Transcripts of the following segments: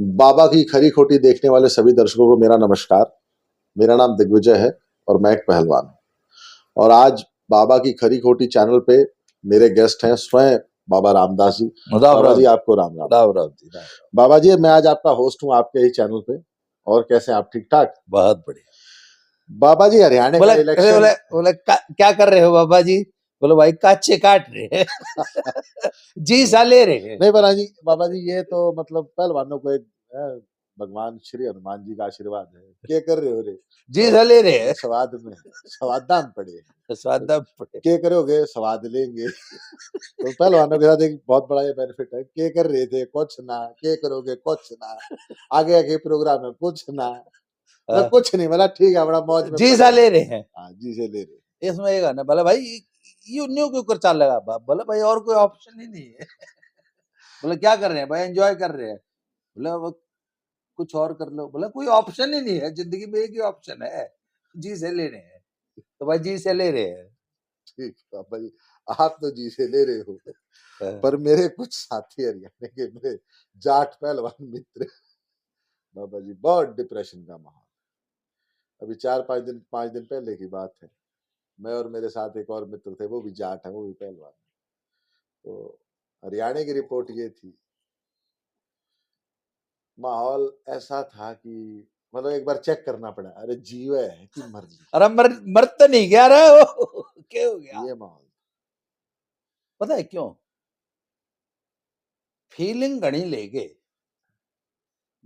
बाबा की खरी खोटी देखने वाले सभी दर्शकों को मेरा नमस्कार। मेरा नाम दिग्विजय है और मैं एक पहलवान हूँ। और आज बाबा की खरी खोटी चैनल पे मेरे गेस्ट हैं स्वयं बाबा रामदास जी। राम बाबा राम जी आपको राम राम। राम राम जी, राम राम। बाबा जी मैं आज आपका होस्ट हूँ आपके ही चैनल पे। और कैसे हैं आप, ठीक ठाक? बहुत बढ़िया। बाबा जी हरियाणा का बोले इलेक्शन बोले बोले क्या कर रहे हो बाबा जी? बोलो भाई काचे काट रहे हैं। जी सा ले रहे हैं। नहीं बाबा जी ये तो मतलब पहलवानों को एक भगवान श्री हनुमान जी का आशीर्वाद है। क्या कर रहे हो रे? जी सा ले रहे हैं। स्वाद में स्वादान पड़े स्वादा पड़े। क्या करोगे, स्वाद लेंगे। तो पहलवानों के साथ एक बहुत बड़ा ये बेनिफिट है। क्या कर रहे थे? कुछ ना। क्या करोगे? कुछ ना। आगे आगे प्रोग्राम है कुछ ना, मतलब कुछ नहीं, मतलब ठीक है, बड़ा मौज में जी पड़े सा ले हैं। रहे हैं। हाँ जी से ले रहे। इसमें एक ना बोला भाई ये न्यू क्यों कर चाल लगा बाप? बोला भाई और कोई ऑप्शन ही नहीं है। बोले क्या कर रहे हैं भाई? एंजॉय कर रहे हैं। बोला वो कुछ और कर लो। बोला कोई ऑप्शन ही नहीं है, जिंदगी में एक ही ऑप्शन है, जी से ले रहे हैं। तो भाई जी से ले रहे हैं। ठीक है बाबा जी, आप तो जी से ले रहे हो, हाँ। पर मेरे कुछ साथी हरियाणा के मेरे जाट पहलवान मित्र बाबा जी बहुत डिप्रेशन का माहौल। अभी 5 दिन पहले की बात है। मैं और मेरे साथ एक और मित्र थे, वो भी जाट है, वो भी पहलवान है। तो हरियाणा की रिपोर्ट ये थी, माहौल ऐसा था कि मतलब एक बार चेक करना पड़ा, अरे जीवे है कि मर ली, अरे मर तो नहीं गया रहा वो। क्या हो गया? ये माहौल। पता है क्यों? फीलिंग घनी ले गए,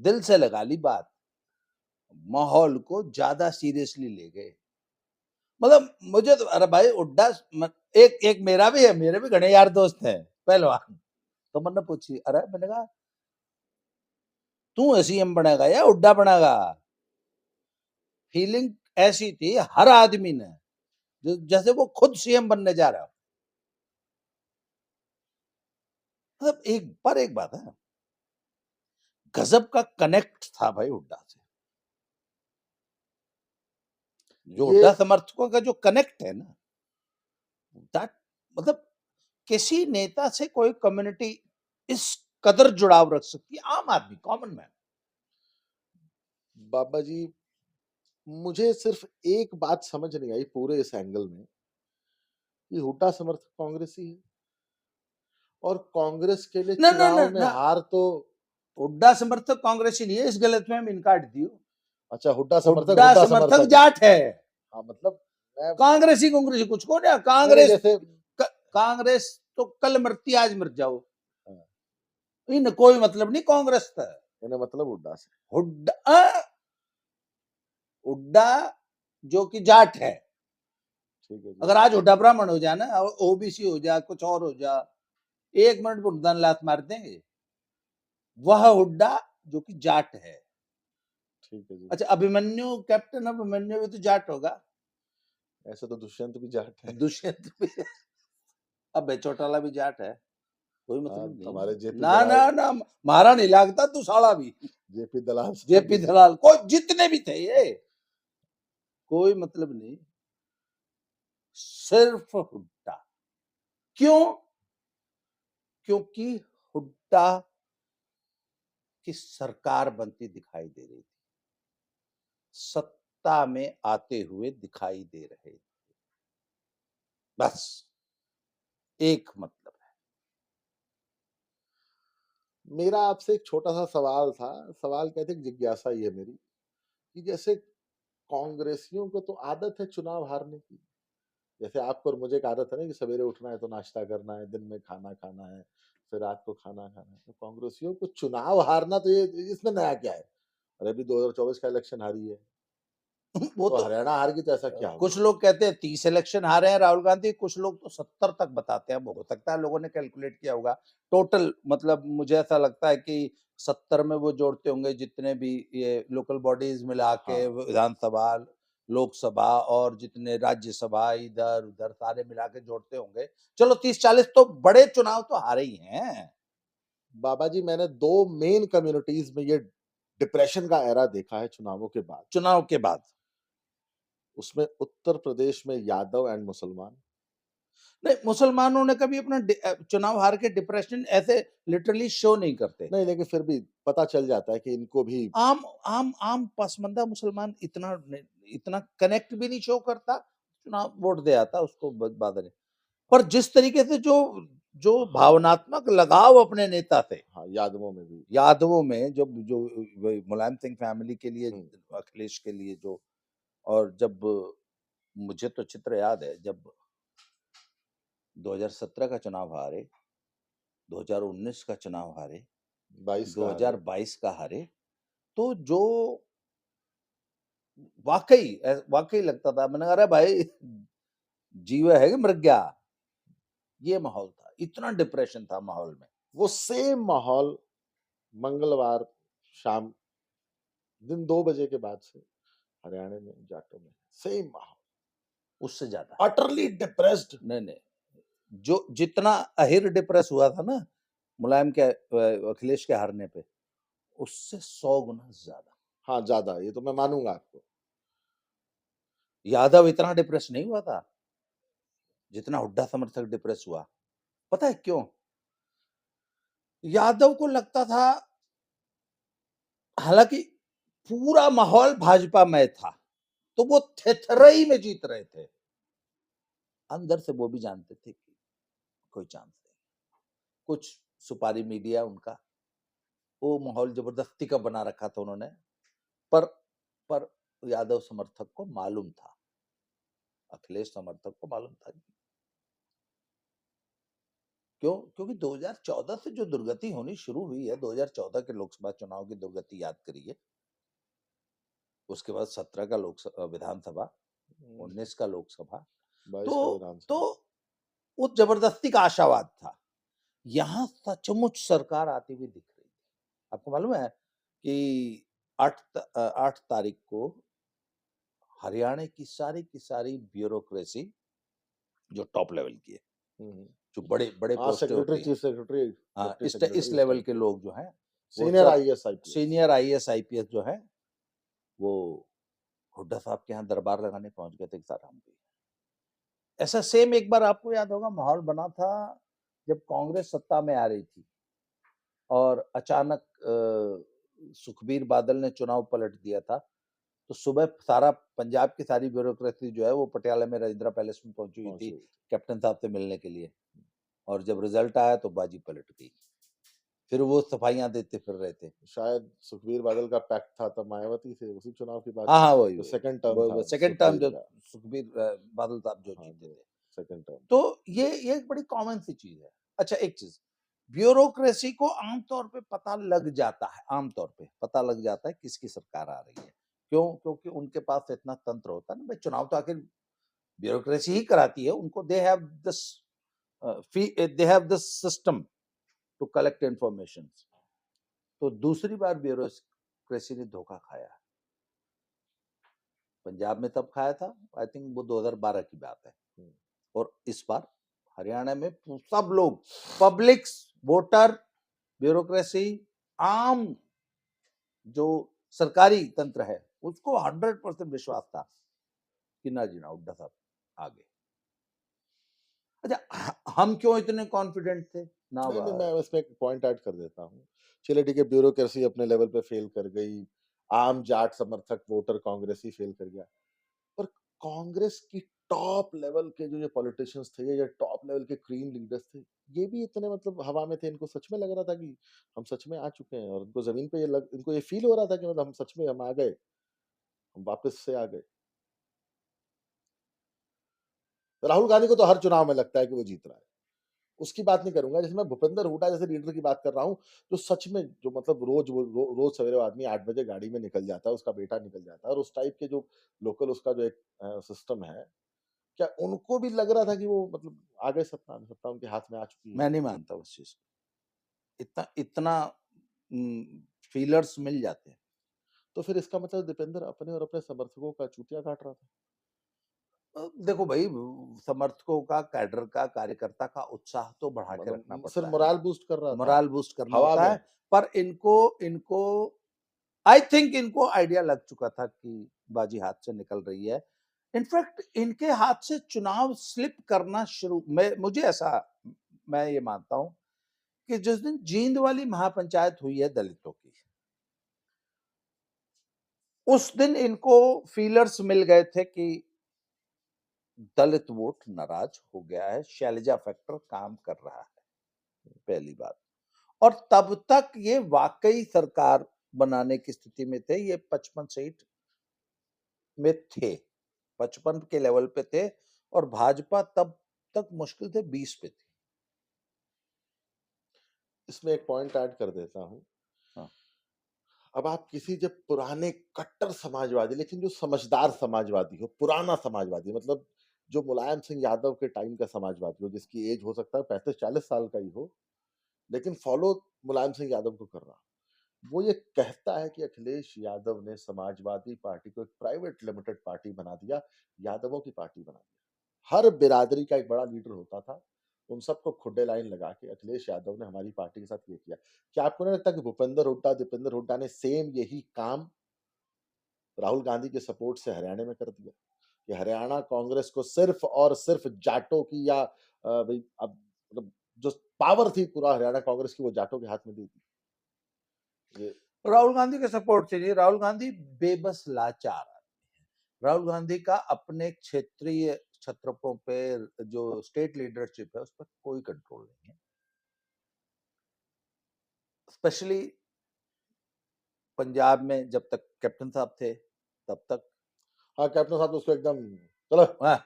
दिल से लगा ली बात, माहौल को ज्यादा सीरियसली ले गए। मतलब मुझे तो अरे भाई उड्डा एक एक मेरा भी है, मेरे भी घने यार दोस्त हैं पहलवान। तो मैंने पूछी, अरे मैंने कहा तू सीएम बनेगा या उड्डा बनेगा? फीलिंग ऐसी थी हर आदमी ने जैसे वो खुद सीएम बनने जा रहा हो। मतलब एक बात है, गजब का कनेक्ट था भाई हुड्डा से। जो ये हुड्डा समर्थकों का जो कनेक्ट है ना, दैट मतलब किसी नेता से कोई कम्युनिटी इस कदर जुड़ाव रख सकती है? आम आदमी, कॉमन मैन। बाबा जी मुझे सिर्फ एक बात समझ नहीं आई पूरे इस एंगल में, कि हुड्डा समर्थक कांग्रेसी है और कांग्रेस के लिए ना ना ना चुनाव में ना, हार तो। हुड्डा समर्थक कांग्रेसी नहीं है, इस गलतफहमी में काट दियो। अच्छा, हुड्डा हुड्डा समर्थक समर्थक है। जाट है। हाँ मतलब मैं कांग्रेसी कांग्रेसी कुछ को ना, नहीं कांग्रेस जैसे कांग्रेस तो कल मरती आज मर जाओ, हाँ, इन कोई मतलब नहीं कांग्रेस का। इन्हें मतलब हुड्डा से। हुड्डा हुड्डा जो कि जाट है। ठीक है जी। अगर आज हुड्डा ब्राह्मण हो जाए ना, ओबीसी हो जाए, कुछ और हो जाए, 1 मिनट में हुड्डा लात मार देंगे। वह हुड्डा जो कि जाट है। ठीक है जी। अच्छा, अभिमन्यु, कैप्टन अभिमन्यु भी तो जाट होगा। ऐसे तो दुष्यंत भी जाट है। दुष्यंत भी। अब चौटाला भी जाट है, कोई मतलब नहीं हमारे ना ना ना, मारा नहीं लगता तू साला भी। जेपी दलाल साहब जेपी भी दलाल, कोई जितने भी थे ये, कोई मतलब नहीं, सिर्फ हुड्डा। क्यों? क्योंकि हुड्डा की सरकार बनती दिखाई दे रही थी, सत्ता में आते हुए दिखाई दे रहे थे, बस एक मतलब है। मेरा आपसे एक छोटा सा सवाल था। सवाल क्या था, जिज्ञासा ये मेरी, कि जैसे कांग्रेसियों को तो आदत है चुनाव हारने की। जैसे आपको और मुझे एक आदत है ना कि सवेरे उठना है तो नाश्ता करना है, दिन में खाना खाना है, फिर रात को खाना खाना है। तो कांग्रेसियों को चुनाव हारना, तो ये इसमें नया क्या है? और अभी 2024 का इलेक्शन हारी है, वो तो तो हरियाणा हार गई, तो ऐसा क्या हो कुछ गया? लोग कहते हैं 30 इलेक्शन हारे हैं राहुल गांधी, कुछ लोग तो 70 तक बताते हैं। वो हो सकता है लोगों ने कैलकुलेट किया होगा टोटल, मतलब मुझे ऐसा लगता है कि 70 में वो जोड़ते होंगे जितने भी ये लोकल बॉडीज मिला के, हाँ विधानसभा, लोकसभा और जितने राज्यसभा इधर उधर सारे मिला के जोड़ते होंगे। चलो 30-40 तो बड़े चुनाव तो हारे ही हैं। बाबा जी, मैंने 2 मेन कम्युनिटीज में ये डिप्रेशन का एरा देखा है चुनावों के बाद। चुनाव के बाद उसमें उत्तर प्रदेश में यादव एंड मुसलमान, नहीं, मुसलमानों ने कभी अपना चुनाव हार के डिप्रेशन ऐसे लिटरली शो नहीं करते। नहीं, लेकिन फिर भी पता चल जाता है कि इनको भी आम पसमंदा मुसलमान इतना कनेक्ट भी नहीं शो करता, चुनाव वोट दे आता, उसको बात नहीं। पर जिस तरीके से जो हाँ, भावनात्मक लगाव अपने नेता से, हाँ, यादवों में भी। यादवों में जो जो वही मुलायम सिंह फैमिली के लिए, अखिलेश के लिए जो, और जब मुझे तो चित्र याद है जब 2017 का चुनाव हारे, 2019 का चुनाव हारे, 22 का हारे। 2022 का हारे, तो जो वाकई लगता था, मैंने कहा अरे भाई जीवा है कि मर गया, ये माहौल था, इतना डिप्रेशन था माहौल में। वो सेम माहौल मंगलवार शाम दिन 2 बजे के बाद से हरियाणा में, जाटों में सेम माहौल, उससे ज्यादा अटरली डिप्रेस्ड। नहीं, जो जितना अहिर डिप्रेस हुआ था ना मुलायम के अखिलेश के हारने पे, उससे 100 गुना ज्यादा। हाँ, ज्यादा, ये तो मैं मानूंगा आपको। यादव इतना डिप्रेस नहीं हुआ था जितना हुड्डा समर्थक डिप्रेस हुआ। पता है क्यों? यादव को लगता था, हालांकि पूरा माहौल भाजपा में था, तो वो थेथरई में जीत रहे थे, अंदर से वो भी जानते थे कि कोई चांस नहीं। कुछ सुपारी मीडिया उनका, वो माहौल जबरदस्ती का बना रखा था उन्होंने, पर पर यादव समर्थक को मालूम था, अखिलेश समर्थक को मालूम था। क्यों? क्योंकि 2014 से जो दुर्गति होनी शुरू हुई है, 2014 के लोकसभा चुनाव की दुर्गति याद करिए, उसके बाद 17 का लोकसभा विधानसभा, 19 का लोकसभा, 22 का तो विधानसभा। वो जबरदस्ती का आशावाद था। यहाँ सचमुच सरकार आती हुई दिख रही थी। आपको मालूम है कि 8 तारीख को हरियाणा की सारी ब्यूरोक्रेसी जो टॉप लेवल की है, जो बड़े बड़े पोस्टें सेक्रेटरी, होती चीफ सेक्रेटरी, हैं, इस लेवल के लोग जो हैं, senior IAS IPS, senior IAS IPS जो है, वो हुड्डा साहब के यहाँ दरबार लगाने पहुंच गए थे एक साथ। हम भी ऐसा सेम एक बार आपको याद होगा माहौल बना था जब कांग्रेस सत्ता में आ रही थी और अचानक सुखबीर बादल ने चुनाव पलट दिया था, तो सुबह सारा पंजाब की सारी ब्यूरोक्रेसी जो है वो पटियाला में रजिंद्रा पैलेस में पहुंची हुई थी कैप्टन साहब से मिलने के लिए, और जब रिजल्ट आया तो बाजी पलट गई। फिर वो सफाइयां देते फिर रहे थे। शायद सुखबीर बादल का पैक्ट था तब मायावती से, उसी चुनाव की बात। हाँ, वही सेकंड टर्म था, सेकंड टर्म जब सुखबीर बादल साहब जो जीते थे, सेकंड टर्म। तो ये एक बड़ी कॉमन सी चीज है। अच्छा, एक चीज, ब्यूरोक्रेसी को आमतौर पे पता लग जाता है, आमतौर पे पता लग जाता है किसकी सरकार आ रही है। क्यों? क्योंकि उनके पास इतना तंत्र होता है ना भाई, चुनाव तो आखिर ब्यूरोक्रेसी ही कराती है, उनको they have this system to collect information. तो दूसरी बार ब्यूरोक्रेसी ने धोखा खाया, पंजाब में तब खाया था, आई थिंक वो 2012 की बात है, और इस बार हरियाणा में सब लोग, पब्लिक, वोटर, ब्यूरोक्रेसी, आम जो सरकारी तंत्र है, उसको 100% विश्वास था कि ना जी ना, हुड्डा साहब आगे। अच्छा, हम क्यों इतने कॉन्फिडेंट थे ना? नहीं, मैं इसमें एक पॉइंट ऐड कर देता हूँ। चलिए ठीक है, ब्यूरोक्रेसी अपने लेवल पे फेल कर गई, आम जाट समर्थक वोटर कांग्रेसी फेल कर गया, पर कांग्रेस की टॉप लेवल के जो ये पॉलिटिशियंस थे, या टॉप लेवल के क्रीम लीडर्स थे, ये भी इतने मतलब हवा में थे, इनको सच में लग रहा था कि हम सच में आ चुके हैं, और इनको जमीन पे इनको ये फील हो रहा था कि मतलब हम सच में हम आ गए, हम वापस से आ गए। राहुल गांधी को तो हर चुनाव में लगता है कि वो जीत रहा है, उसकी बात नहीं करूंगा। जैसे मैं भूपेंद्र हुड्डा जैसे लीडर की बात कर रहा हूँ, जो सच में जो मतलब रोज सवेरे आदमी 8 बजे गाड़ी में निकल जाता है, उसका बेटा निकल जाता है, और उस टाइप के जो लोकल उसका जो एक सिस्टम है, क्या उनको भी लग रहा था कि वो मतलब आ गए, सत्ता उनके हाथ में आ चुकी है? मैं नहीं मानता उस चीज को, इतना फीलर्स मिल जाते हैं। तो फिर इसका मतलब दीपेंद्र अपने और अपने समर्थकों का चूतिया काट रहा था। देखो भाई, समर्थकों का, कैडर का, कार्यकर्ता का उत्साह तो बढ़ा के रखना पड़ता सिर्फ है, मोराल बूस्ट कर रहा था, मोराल बूस्ट करना हवा होता में। है। पर इनको आई थिंक इनको आइडिया लग चुका था कि बाजी हाथ से निकल रही है, इनफैक्ट इनके हाथ से चुनाव स्लिप करना शुरू, मैं ये मानता हूं कि जिस दिन जींद वाली महापंचायत हुई है दलितों की, उस दिन इनको फीलर्स मिल गए थे कि दलित वोट नाराज हो गया है, शैलजा फैक्टर काम कर रहा है, पहली बात। और तब तक ये वाकई सरकार बनाने की स्थिति में थे, ये 55 सीट में थे, 55 के लेवल पे थे, और भाजपा तब तक मुश्किल थे 20 पे थी। इसमें एक पॉइंट ऐड कर देता हूं। हाँ। अब आप किसी जब पुराने कट्टर समाजवादी, लेकिन जो समझदार समाजवादी हो, पुराना समाजवादी, मतलब जो मुलायम सिंह यादव के टाइम का समाजवादी हो, जिसकी एज हो सकता है 35-40 साल का ही हो, लेकिन फॉलो मुलायम सिंह यादव को कर रहा, वो ये कहता है कि अखिलेश यादव ने समाजवादी पार्टी को एक प्राइवेट लिमिटेड पार्टी बना दिया, यादवों की पार्टी बना दिया। हर बिरादरी का एक बड़ा लीडर होता था, उन सबको खुड्डे लाइन लगा के अखिलेश यादव ने हमारी पार्टी के साथ ये किया। क्या आपको नहीं लगता कि भूपेंद्र हुड्डा, दीपेंद्र हुड्डा ने सेम यही काम राहुल गांधी के सपोर्ट से हरियाणा में कर दिया? कि हरियाणा कांग्रेस को सिर्फ और सिर्फ जाटों की, या भाई अब मतलब जो पावर थी पूरा हरियाणा कांग्रेस की, वो जाटों के हाथ में दे दी। ये राहुल गांधी के सपोर्ट से नहीं, राहुल गांधी बेबस लाचार आदमी है। राहुल गांधी का अपने क्षेत्रीय छत्रपों पे, जो स्टेट लीडरशिप है, उस पर कोई कंट्रोल नहीं है। स्पेशली पंजाब में जब तक कैप्टन साहब थे तब तक। हाँ, कैप्टन साहब तो उसको एकदम चलो हाँ,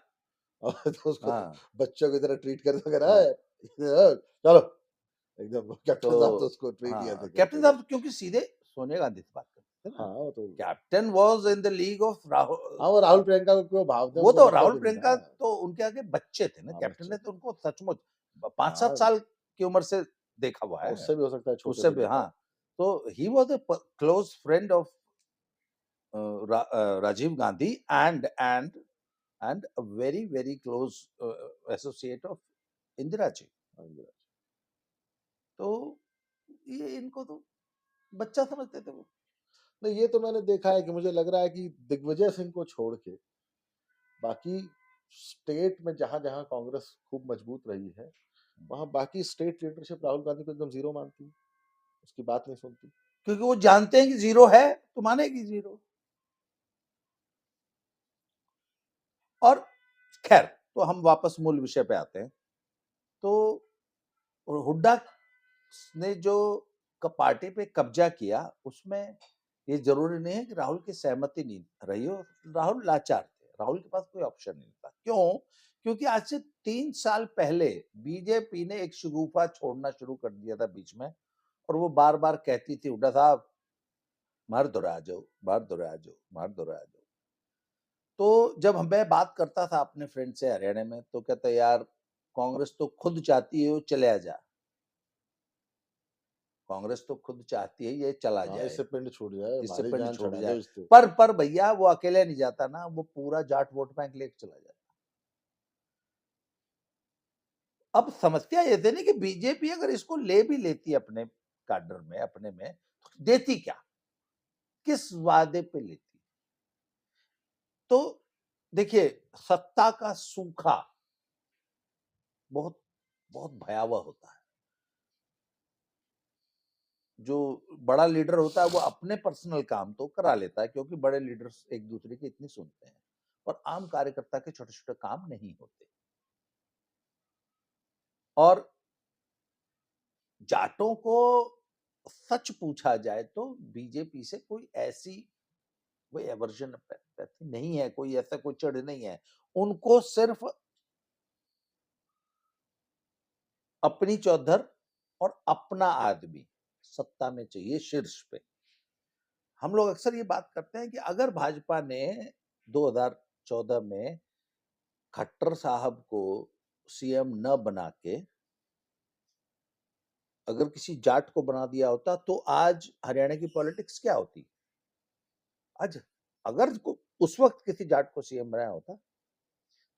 तो उसको हाँ, बच्चों की तरह ट्रीट करते वगैरह हाँ। है, चलो एकदम कैप्टन साहब तो तो उसको ट्रीट ही हाँ, ऐसे कैप्टन करते थे। साहब क्योंकि सीधे सोनिया गांधी से बात करते थे ना। हाँ, वो तो captain was in the league of हाँ, वो राहुल राहुल। प्रियंका को क्यों भाव थे, वो उनको तो मतलब राहुल ही नहीं प्रियंका था। तो उनके आगे बच्चे थे ना, हाँ, कैप्टन बच्चे ने थे। तो उनको सचमुच 5-7 हाँ, साल की उम्र से देखा हुआ हाँ, है। उससे भी हो सकता है, छोटे उससे से भी, देखा। हाँ। तो he was a close friend of Rajiv Gandhi, and a very close associate of Indira ji. हाँ जी। तो ये इनको तो बच्चा समझते थे वो। नहीं, ये तो मैंने देखा है कि मुझे लग रहा है कि दिग्विजय सिंह को छोड़ के बाकी स्टेट में जहां-जहां कांग्रेस खूब मजबूत रही है, वहां बाकी स्टेट लीडरशिप राहुल गांधी को एकदम जीरो मानती है, उसकी बात नहीं सुनती। क्योंकि वो जानते हैं कि जीरो है तो मानेगी जीरो। और खैर, तो हम वापस मूल विषय पे आते हैं। तो हुड्डा ने जो पार्टी पे कब्जा किया, उसमें ये जरूरी नहीं है कि राहुल की सहमति नहीं रही हो। राहुल लाचार थे, राहुल के पास कोई ऑप्शन नहीं था। क्यों? क्योंकि आज से 3 साल पहले बीजेपी ने एक शगुफा छोड़ना शुरू कर दिया था बीच में, और वो बार बार कहती थी, हुड्डा साहब मार दो आ जाओ, मार दो आ जाओ, मार दो आ जाओ। तो जब मैं बात करता था अपने फ्रेंड से हरियाणा में, तो कहता यार कांग्रेस तो खुद चाहती है वो चले जा, कांग्रेस तो खुद चाहती है ये चला हाँ, जाए, इससे पिंड छूट जाए, इससे भारी पिंड जान छोड़ छुड़ा जाए। दो इससे। पर भैया वो अकेले नहीं जाता ना, वो पूरा जाट वोट बैंक लेके चला जाता। अब समस्या ये थी ना कि बीजेपी अगर इसको ले भी लेती अपने काडर में, अपने में, तो देती क्या, किस वादे पे लेती? तो देखिए, सत्ता का सूखा बहुत बहुत भयावह होता है। जो बड़ा लीडर होता है वो अपने पर्सनल काम तो करा लेता है, क्योंकि बड़े लीडर्स एक दूसरे की इतनी सुनते हैं, और आम कार्यकर्ता के छोटे छोटे काम नहीं होते। और जाटों को सच पूछा जाए तो बीजेपी से कोई ऐसी कोई एवर्जन नहीं है, कोई ऐसा कोई चिढ़ नहीं है। उनको सिर्फ अपनी चौधर और अपना आदमी सत्ता में चाहिए, शीर्ष पे। हम लोग अक्सर ये बात करते हैं कि अगर भाजपा ने 2014 में खट्टर साहब को सीएम न बना के अगर किसी जाट को बना दिया होता, तो आज हरियाणा की पॉलिटिक्स क्या होती? आज अगर उस वक्त किसी जाट को सीएम बनाया होता,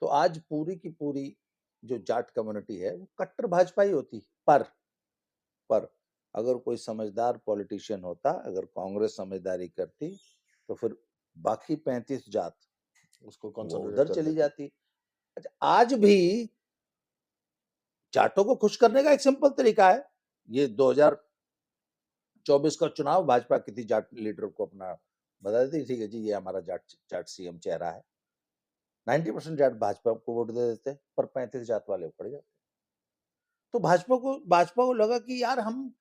तो आज पूरी की पूरी जो जाट कम्युनिटी है वो कट्टर भाजपा ही होती। पर अगर कोई समझदार पॉलिटिशियन होता, अगर कांग्रेस समझदारी करती, तो फिर बाकी 35 जात उसको वो कंसोलिडेट उधर कर चली देगी। जाती। अच्छा, आज भी जाटों को खुश करने का एक सिंपल तरीका है। ये 2024 का चुनाव, भाजपा किसी जाट लीडर को अपना बता देती, ठीक है जी ये हमारा जाट जाट सीएम चेहरा है। 90% जाट भाजपा को वोट दे देते, पर 35 जात वाले पड़ जाते। तो भाजपा को लगा कि यार हम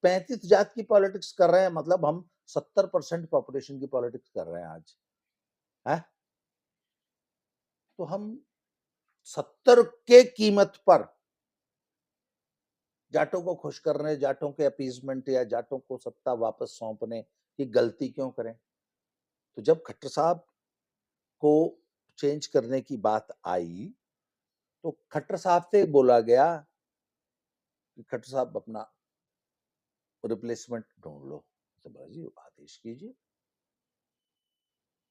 35 जात की पॉलिटिक्स कर रहे हैं, मतलब हम 70% पॉपुलेशन की पॉलिटिक्स कर रहे हैं आज है। तो हम 70 के कीमत पर जाटों को खुश करने, जाटों के अपीजमेंट या जाटों को सत्ता वापस सौंपने की गलती क्यों करें। तो जब खट्टर साहब को चेंज करने की बात आई तो खट्टर साहब से बोला गया कि खट्टर साहब अपना रिप्लेसमेंट ढूंढ लो। तो बोला जी आदेश कीजिए।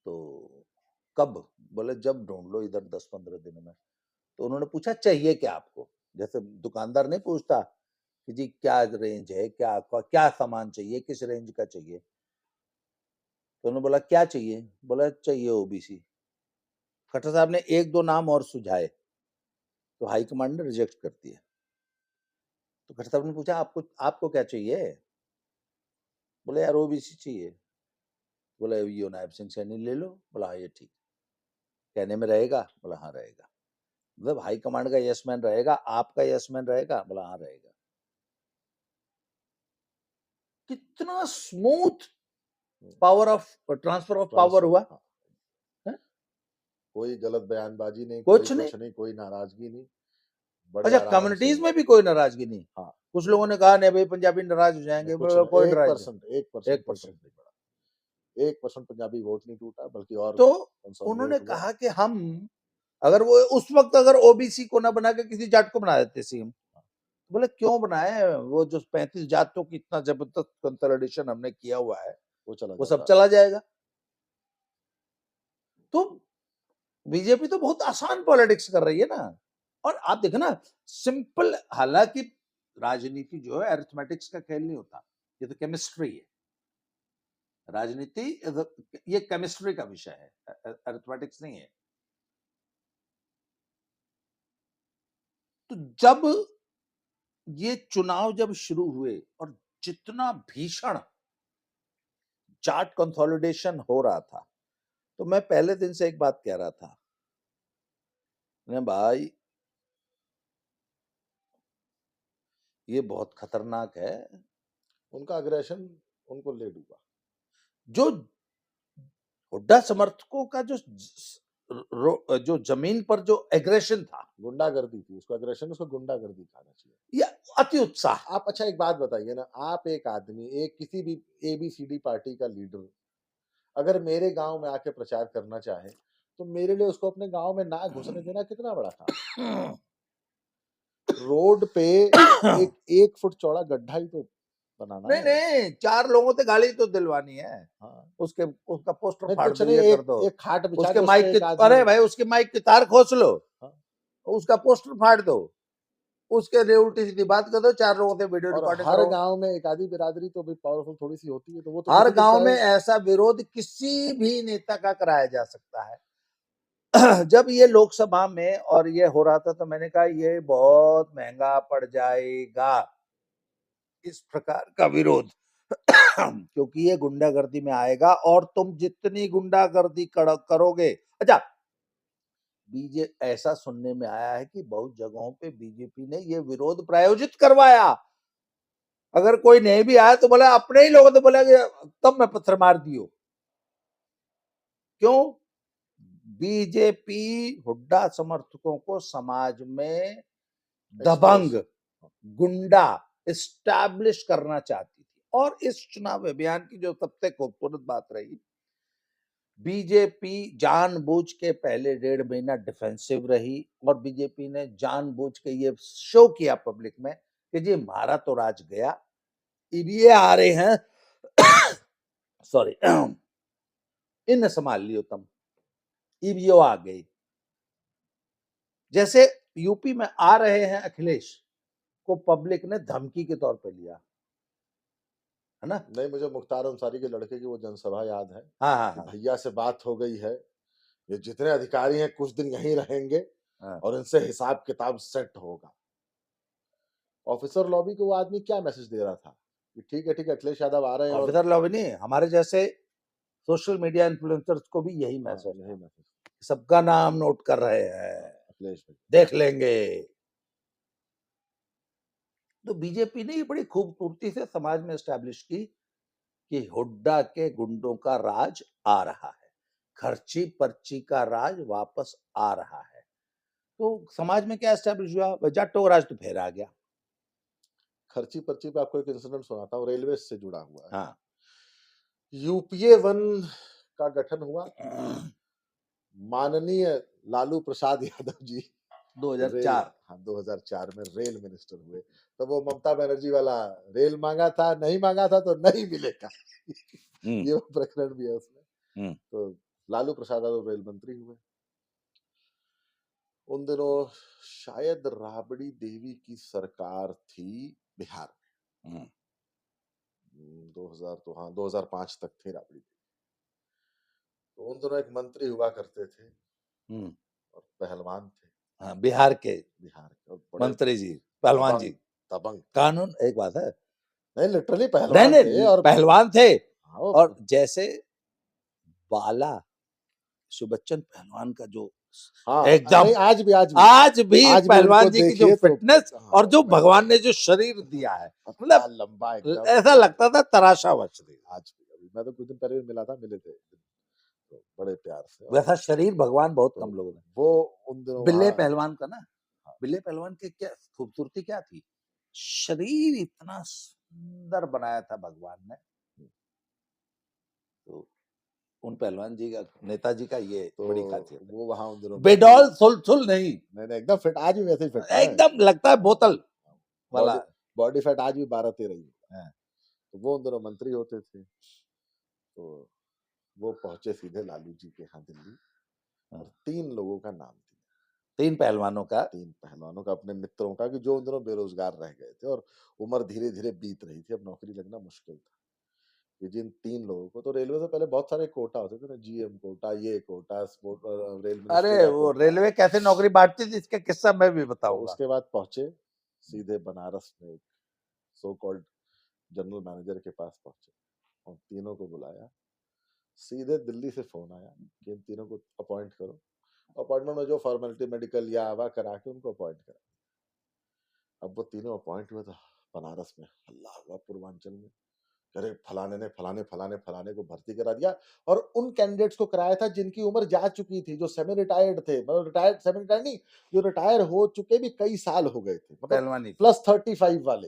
तो कब? बोले जब ढूंढ लो इधर 10-15 दिन में। तो उन्होंने पूछा चाहिए क्या आपको, जैसे दुकानदार नहीं पूछता कि जी क्या रेंज है, क्या क्या सामान चाहिए, किस रेंज का चाहिए। तो उन्होंने बोला क्या चाहिए? बोला चाहिए ओबीसी। खट्टर साहब ने 1-2 नाम और सुझाए तो हाईकमांड ने रिजेक्ट कर दिया। तो खट्टर साहब ने पूछा आपको आपको क्या चाहिए? बोले यार ओबीसी चाहिए। बोला ये नायब सिंह सैनी ले लो। बोला हाँ ये ठीक, कहने में रहेगा? बोला हाँ रहेगा। मतलब हाईकमांड का यस मैन रहेगा, आपका यस मैन रहेगा? बोला हाँ रहेगा। कितना smooth power of transfer of power हुआ हाँ। है? कोई गलत बयानबाजी नहीं, कोई कुछ नहीं। कुछ नहीं, कोई नाराजगी नहीं, बड़े अच्छा, आराम से। कम्युनिटीज में भी कोई नाराजगी नहीं। हाँ, कुछ लोगों ने कहा नहीं भाई पंजाबी नाराज हो नहीं जाएंगे, कुछ बोला कोई नहीं, नाराज नहीं। 1% 1%। नहीं बढ़ा, 1% पंजाबी वोट नहीं टूटा, बल्कि और तो उन्होंने कंसोलिडेट हुआ। कहा कि हम अगर वो उस वक्त अगर ओबीसी को ना बना के किसी जाट को बना देते सीएम। बोले क्यों बनाए, वो जो 35 जातों की इतना जबरदस्त कंसोलिडेशन हमने किया हुआ है वो चला वो सब जाता। चला जाएगा। तो बीजेपी तो बहुत आसान पॉलिटिक्स कर रही है ना। और आप देखो ना, सिंपल, हालांकि राजनीति जो है अरिथमेटिक्स का खेल नहीं होता, ये तो केमिस्ट्री है। राजनीति ये केमिस्ट्री का विषय है, अरिथमेटिक्स नहीं है। तो जब ये चुनाव जब शुरू हुए और जितना भीषण जाट कंसोलिडेशन हो रहा था, तो मैं पहले दिन से एक बात कह रहा था, भाई ये बहुत खतरनाक है। उनका अग्रेशन उनको ले डूबा। जो हुड्डा समर्थकों का जो जमीन पर जो एग्रेशन था, गुंडागर्दी थी, उसको अग्रेशन, उसको गुंडागर्दी कहना चाहिए। या अति उत्साह। आप अच्छा एक बात बताइए ना, आप एक आदमी, एक किसी भी एबीसीडी पार्टी का लीडर अगर मेरे गांव में आके प्रचार करना चाहे, तो मेरे लिए उसको अपने गांव में ना घुसने देना कितना बड़ा काम है। रोड पे एक 1 फुट चौड़ा गड्ढा ही तो बनाना नहीं है। नहीं, 4 लोगों से गाली तो दिलवानी है। हाँ, उसके उसका पोस्टर नहीं फाड़ कुछ दो, नहीं, ये कर एक दो। एक खाट बिछा उसके के उस माइक पे की, एक आदमी। अरे भाई उसके माइक की तार खोस लो, हाँ, उसका पोस्टर फाड़ दो, उसके लिए उल्टी सीधी बात कर दो, 4 लोगों से वीडियो और रिकॉर्डिंग हर करो। गांव में एक आधी बिरादरी तो भी पावरफुल थोड़ी सी होती है, तो वो तो हर किसी दिन गांव में कहे। ऐसा विरोध किसी भी नेता का कराया जा सकता है। जब ये लोकसभा में और ये हो रहा था तो मैंने कहा ये बहुत महंगा पड़ जाएगा इस प्रकार का विरोध। क्योंकि ये गुंडागर्दी में आएगा और तुम जितनी गुंडागर्दी करोगे। अच्छा, ऐसा सुनने में आया है कि बहुत जगहों पे बीजेपी ने ये विरोध प्रायोजित करवाया। अगर कोई नहीं भी आया तो बोला अपने ही लोगों ने बोला तब मैं पत्थर मार दियो। क्यों? बीजेपी हुड्डा समर्थकों को समाज में दबंग, गुंडा एस्टैब्लिश करना चाहती थी। और इस चुनाव अभियान की जो सबसे खूबसूरत बात रही, बीजेपी जानबूझ के पहले 1.5 महीना डिफेंसिव रही और बीजेपी ने जानबूझ के ये शो किया पब्लिक में कि जी मारा तो राज गया, अब ये आ रहे हैं सॉरी इन संभाल लियो तुम, अब यो आ गई। जैसे यूपी में आ रहे हैं अखिलेश को पब्लिक ने धमकी के तौर पे लिया है ना। नहीं, मुझे मुख्तार अंसारी के लड़के की वो जनसभा याद है हाँ हाँ कि हाँ। भैया से बात हो गई है ये जितने अधिकारी हैं कुछ दिन यहीं रहेंगे हाँ। और इनसे हिसाब किताब सेट होगा। ऑफिसर लॉबी को वो आदमी क्या मैसेज दे रहा था कि ठीक है अखिलेश यादव आ रहे हैं और ऑफिसर लॉबी नहीं, हमारे जैसे सोशल मीडिया इन्फ्लुएंसर्स को भी यही मैसेज यही मैसेज सबका नाम नोट कर रहे हैं, अखिलेश भाई। देख लेंगे। तो बीजेपी ने ये बड़ी खूबसूरती से समाज में एस्टैब्लिश की कि हुड्डा के गुंडों का राज आ रहा है, खर्ची पर्ची का राज वापस आ रहा है। तो समाज में क्या एस्टैब्लिश हुआ, जाटो राज तो फिर आ गया। खर्ची पर्ची पे आपको एक इंसिडेंट सुनाता हूँ, रेलवे से जुड़ा हुआ है। हाँ। यूपीए 1 का गठन हुआ, माननीय लालू प्रसाद यादव जी 2004। हाँ 2004 में रेल मिनिस्टर हुए। तो वो ममता बनर्जी वाला रेल मांगा था, नहीं मांगा था तो नहीं मिलेगा ये प्रकरण भी है उसमें। तो लालू प्रसाद यादव रेल मंत्री हुए। उन दिनों शायद राबड़ी देवी की सरकार थी बिहार में। 2000 तो हाँ 2005 तक थे राबड़ी देवी। तो उन दिनों एक मंत्री हुआ करते थे और पहलवान थे। हाँ, बिहार के और बड़े मंत्री जी, पहलवान जी। दबंग कानून एक बात है, नहीं लिटरली पहलवान थे और पहलवान थे। हाँ, और जैसे बाला शिव बच्चन पहलवान का जो हाँ, एकदम नहीं, आज भी पहलवान जी की जो देखिए तो फिटनेस हाँ, और जो भगवान ने जो शरीर दिया है, मतलब लंबा एकदम ऐसा लगता था तराशा मछली। आज भी मैं तो कुछ दिन पहले मिला था, मिले थे तो बड़े प्यार से। वैसा शरीर भगवान बहुत कम लोगों ने। वो उन दिनों बिल्ले पहलवान का ना, बिल्ले पहलवान की क्या खूबसूरती क्या थी, शरीर इतना सुंदर बनाया था भगवान ने। तो उन पहलवान जी का, नेताजी का ये तो बड़ी खासियत है। वो वहां उन दिनों बेडॉल सुल नहीं, एकदम फिट, आज भी वैसे ही फिट है, एकदम लगता है बोतल वाला। बॉडी फैट आज भी 12-13 है। तो वो उन दिनों मंत्री होते थे। तो वो पहुंचे सीधे लालू जी के यहाँ दिल्ली और 3 लोगों का नाम दिया। 3 पहलवानों का अपने मित्रों का, कि जो उन दिनों बेरोजगार रह गए थे और उम्र धीरे धीरे बीत रही थी, अब नौकरी लगना मुश्किल था। कि जिन 3 लोगों को, तो रेलवे से पहले बहुत सारे कोटा होते थे ना, जीएम कोटा, ये कोटा, स्पोर्ट रेल मिनिस्ट्री। अरे वो रेलवे कैसे नौकरी बांटती थी इसका किस्सा मैं भी बताऊंगा। उसके बाद पहुंचे सीधे बनारस में सो कॉल्ड जनरल मैनेजर के पास पहुंचे और तीनों को बुलाया। सीधे दिल्ली से फोन आया कि इन तीनों को अपॉइंट करो। अपॉइंटमेंट में जो फॉर्मेलिटी मेडिकल या आवा करा के उनको अपॉइंट करा। अब वो तीनों अपॉइंट हुए तो बनारस में हल्ला हुआ, पूर्वांचल में, अरे फलाने ने फलाने को भर्ती करा दिया। और उन कैंडिडेट्स को कराया था जिनकी उम्र जा चुकी थी, जो सेमी रिटायर्ड थे, मतलब रिटायर्ड सेमी रिटायर्ड नहीं, जो रिटायर हो चुके भी कई साल हो गए थे, मतलब +35 वाले।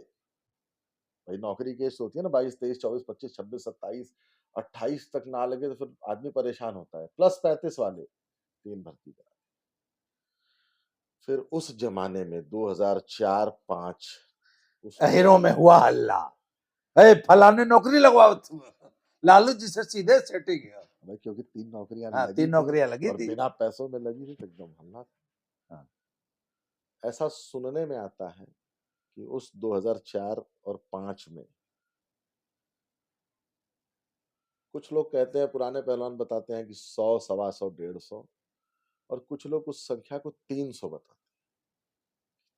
भाई नौकरी की एज होती है ना 22, 23, 24, 25, 26, 27, 28 तक ना लगे तो फिर आदमी परेशान होता है। +35 वाले 3 भर्ती करा। फिर उस जमाने में 2004-5 अहिरों में हुआ हल्ला, फलाने नौकरी लगवाओ, लालू जी से सीधे सेटिंग है भाई, क्योंकि 3 नौकरियां हाँ, लगी 3 नौकरियां लगी और थी, बिना पैसों में लगी थी, तो एकदम हल्ला था। हाँ। ऐसा सुनने में आता है कि उस 2004 और 5 में कुछ लोग कहते हैं, पुराने पहलवान बताते हैं कि 100, 125, 150, और कुछ लोग उस संख्या को 300 बताते हैं।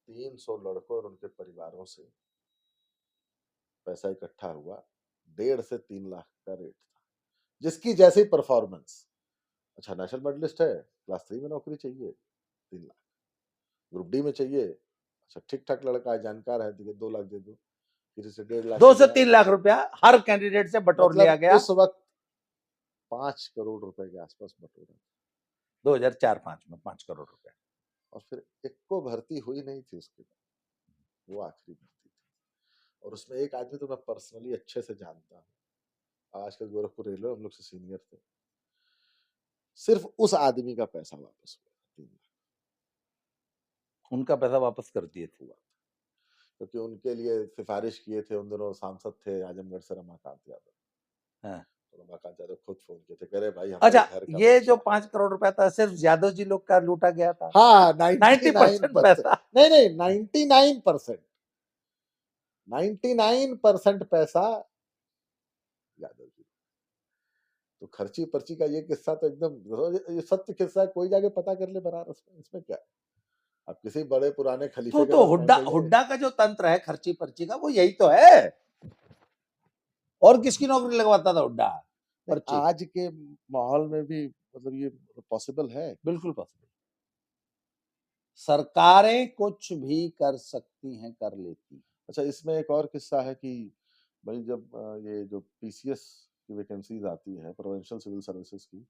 300 लड़कों और उनके परिवारों से पैसा इकट्ठा हुआ। 1.5 से 3 लाख का रेट था, जिसकी जैसी परफॉर्मेंस। अच्छा, नेशनल मेडलिस्ट है, क्लास 3 में नौकरी चाहिए, 3 लाख। ग्रुप डी में चाहिए, अच्छा ठीक ठाक लड़का है, जानकार है, 2 लाख दे दो। फिर से 1.5 लाख, 2 से 3 लाख रुपया हर कैंडिडेट से बटोर लिया गया। उस वक्त 5 करोड़ रुपए के आसपास बटोरा 2004-5 में 5 करोड़ रुपए। और फिर एक को भर्ती हुई नहीं थी उसके बाद, वो आखिरी भर्ती थी। और उसमें एक आदमी तो मैं पर्सनली अच्छे से जानता हूँ, आजकल गोरखपुर रेलवे हम लोग से सीनियर थे। सिर्फ उस आदमी का पैसा वापस हुआ 3 लाख। उनका पैसा वापस कर दिए थे, क्योंकि उनके लिए सिफारिश किए थे, उन दिनों सांसद थे आजमगढ़ से रमाकांत यादव। हाँ। रमाकांत यादव खुद फोन किए थे, कह रहे भाई अच्छा, ये जो 5 करोड़ रुपया था सिर्फ यादव जी लोग का लूटा गया था। हाँ, 90% पैसा, नहीं 99%, 99% पैसा यादव जी। तो खर्ची पर्ची का ये किस्सा तो एकदम ये सत्य किस्सा है, कोई जाके पता कर ले बनारस में, इसमें क्या है? आप किसी बड़े पुराने खलीफे के तो पास हुड्डा पहुंच जाइए। हुड्डा का जो तंत्र है खर्ची पर्ची का, वो यही तो है। और किसकी नौकरी लगवाता था हुड्डा? नहीं, पर्ची। आज के माहौल में भी मतलब ये पॉसिबल है? बिल्कुल पॉसिबल। सरकारें कुछ भी कर सकती हैं, कर लेती हैं। अच्छा, इसमें एक और किस्सा है कि भाई जब ये जो पीसीएस की वैकेंसीज आती है, प्रोविंशियल सिविल सर्विसेज की,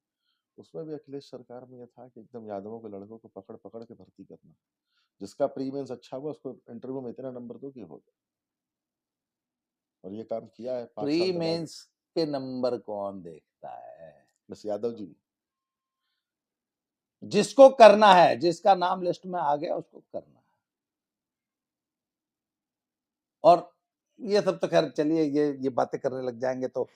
उसमें भी अखिलेश सरकार में ये था कि एकदम यादवों के लड़कों को पकड़ पकड़ के भर्ती करना, जिसका प्री मेंस अच्छा हुआ उसको इंटरव्यू में इतना नंबर दो कि हो जाए। और ये काम किया है 5 प्री साल दबा के। मेंस के नंबर कौन देखता है? बस यादव जी। जिसको करना है, जिसका नाम लिस्ट में आ गया उसको करना है। और ये सब तो खैर चलिए, ये बातें करने लग जाएंगे तो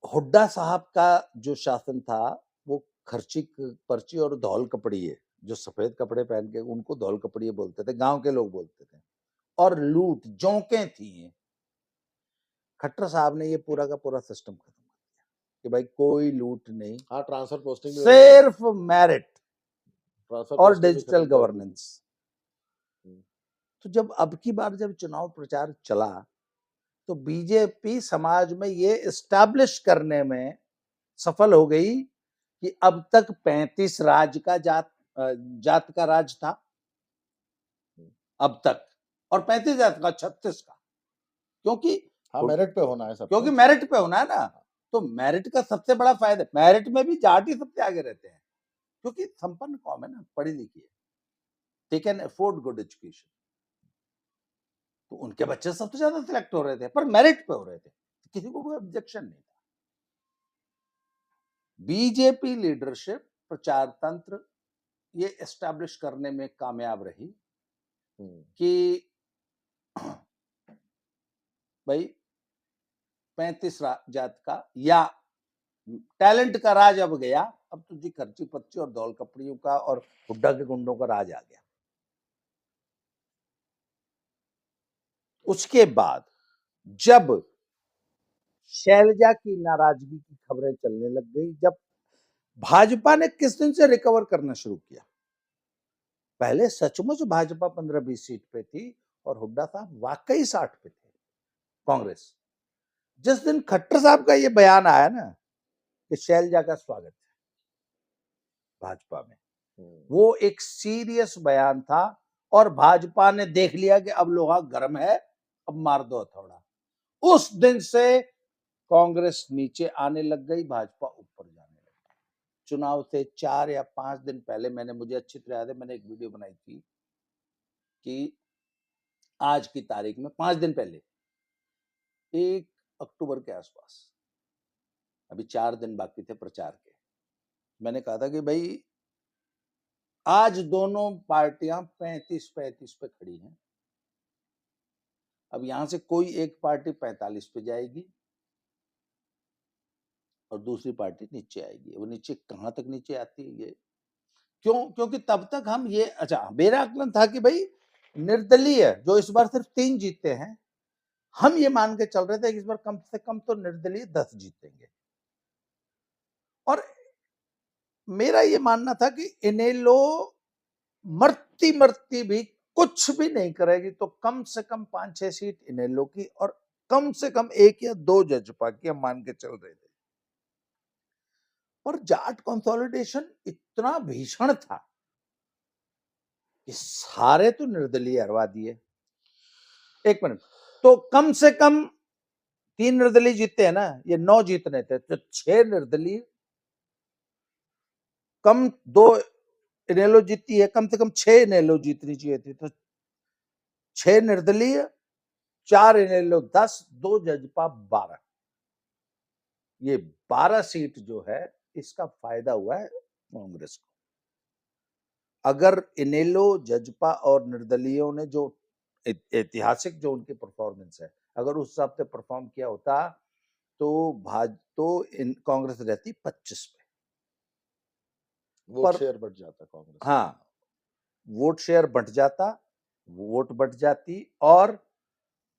हुड्डा साहब का जो शासन था वो खर्ची पर्ची और धौल कपड़ी है, जो सफेद कपड़े पहन के, उनको धौल कपड़ी बोलते थे, गांव के लोग बोलते थे। और लूट जोंके थी। खट्टर साहब ने ये पूरा का पूरा सिस्टम खत्म कर दिया कि भाई कोई लूट नहीं, हाँ, ट्रांसफर पोस्टिंग भी सिर्फ मेरिट ट्रांसफर और पोस्टिंग भी डिजिटल खत्म कर दी। गवर्नेंस। तो जब अब की बार जब चुनाव प्रचार चला तो बीजेपी समाज में ये एस्टैब्लिश करने में सफल हो गई कि अब तक 35 राज का जात का राज था अब तक, और 35 जात का 36 का, क्योंकि हाँ, मेरिट पे होना है सब क्योंकि कुछ। मेरिट पे होना है ना। तो मेरिट का सबसे बड़ा फायदा, मेरिट में भी जाट ही सबसे आगे रहते हैं, क्योंकि संपन्न कौम है ना, पढ़ी लिखी है, they can afford good education. तो उनके बच्चे सबसे ज्यादा सिलेक्ट हो रहे थे, पर मेरिट पे हो रहे थे, तो किसी को कोई ऑब्जेक्शन नहीं था। बीजेपी लीडरशिप प्रचार तंत्र ये एस्टैब्लिश करने में कामयाब रही कि भाई 35 जात का या टैलेंट का राज अब गया, अब तो जी खर्ची पर्ची और धौल कपड़ियों का और हुड्डा के गुंडों का राज आ गया। उसके बाद जब शैलजा की नाराजगी की खबरें चलने लग गई, जब भाजपा ने किस दिन से रिकवर करना शुरू किया, पहले सचमुच भाजपा 15-20 सीट पे थी और हुड्डा साहब वाकई 60 पे थे कांग्रेस। जिस दिन खट्टर साहब का ये बयान आया ना कि शैलजा का स्वागत है भाजपा में, वो एक सीरियस बयान था और भाजपा ने देख लिया कि अब लोहा गर्म है, अब मार दो हथौड़ा। उस दिन से कांग्रेस नीचे आने लग गई, भाजपा ऊपर जाने लग गई। चुनाव से 4 या 5 दिन पहले मुझे अच्छी तरह याद है, मैंने एक वीडियो बनाई थी कि आज की तारीख में 5 दिन पहले 1 अक्टूबर के आसपास, अभी 4 दिन बाकी थे प्रचार के, मैंने कहा था कि भाई आज दोनों पार्टियां 35-35 पे खड़ी हैं। अब यहां से कोई एक पार्टी 45 पे जाएगी और दूसरी पार्टी नीचे आएगी। वो नीचे कहां तक नीचे आती है ये क्योंकि तब तक हम ये, अच्छा मेरा आकलन था कि भाई निर्दलीय जो इस बार सिर्फ 3 जीते हैं, हम ये मान के चल रहे थे कि इस बार कम से कम तो निर्दलीय 10 जीतेंगे। और मेरा ये मानना था कि इनेलो मरती मरती भी कुछ भी नहीं करेगी तो कम से कम 5-6 सीट इनेलो की और कम से कम 1 या 2 जजपा की हम मान के चल रहे थे। और जाट कंसोलिडेशन इतना भीषण था कि सारे तो निर्दलीय हरवा दिए। 1 मिनट, तो कम से कम 3 निर्दलीय जीतते हैं ना, ये 9 जीतने थे, तो 6 निर्दलीय, कम 2 इनेलो जीती है, कम से कम 6 इनेलो जीतनी चाहिए थी, तो 6 निर्दलीय, 4 इनेलो 10, 2 जजपा 12, ये 12 सीट जो है इसका फायदा हुआ है कांग्रेस को। अगर इनेलो, जजपा और निर्दलीयों ने जो ऐतिहासिक जो उनकी परफॉर्मेंस है, अगर उस हिसाब से परफॉर्म किया होता तो कांग्रेस रहती 25 पे, वोट शेयर बढ़ जाता कांग्रेस। हाँ, वोट शेयर बढ़ जाता, वोट बढ़ जाती और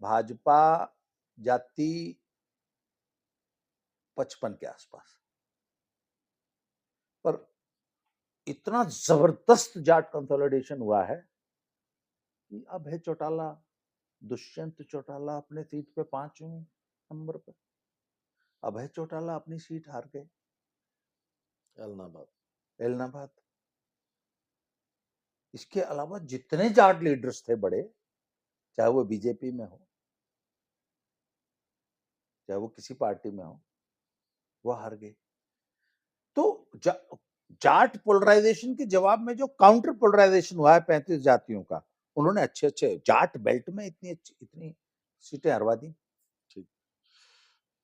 भाजपा जाती 55 के आसपास। पर इतना जबरदस्त जाट कंसोलिडेशन हुआ है कि अभय चौटाला, दुष्यंत चौटाला अपने सीट पे 5वें नंबर पे। अभय चौटाला अपनी सीट हार गए एलनाबाद। इसके अलावा जितने जाट लीडर्स थे बड़े, चाहे वो बीजेपी में हो, चाहे वो किसी पार्टी में हो, वो हार गए। तो जाट पोलराइजेशन के जवाब में जो काउंटर पोलराइजेशन हुआ है 35 जातियों का, उन्होंने अच्छे अच्छे जाट बेल्ट में इतनी सीटें हरवा दी। ठीक,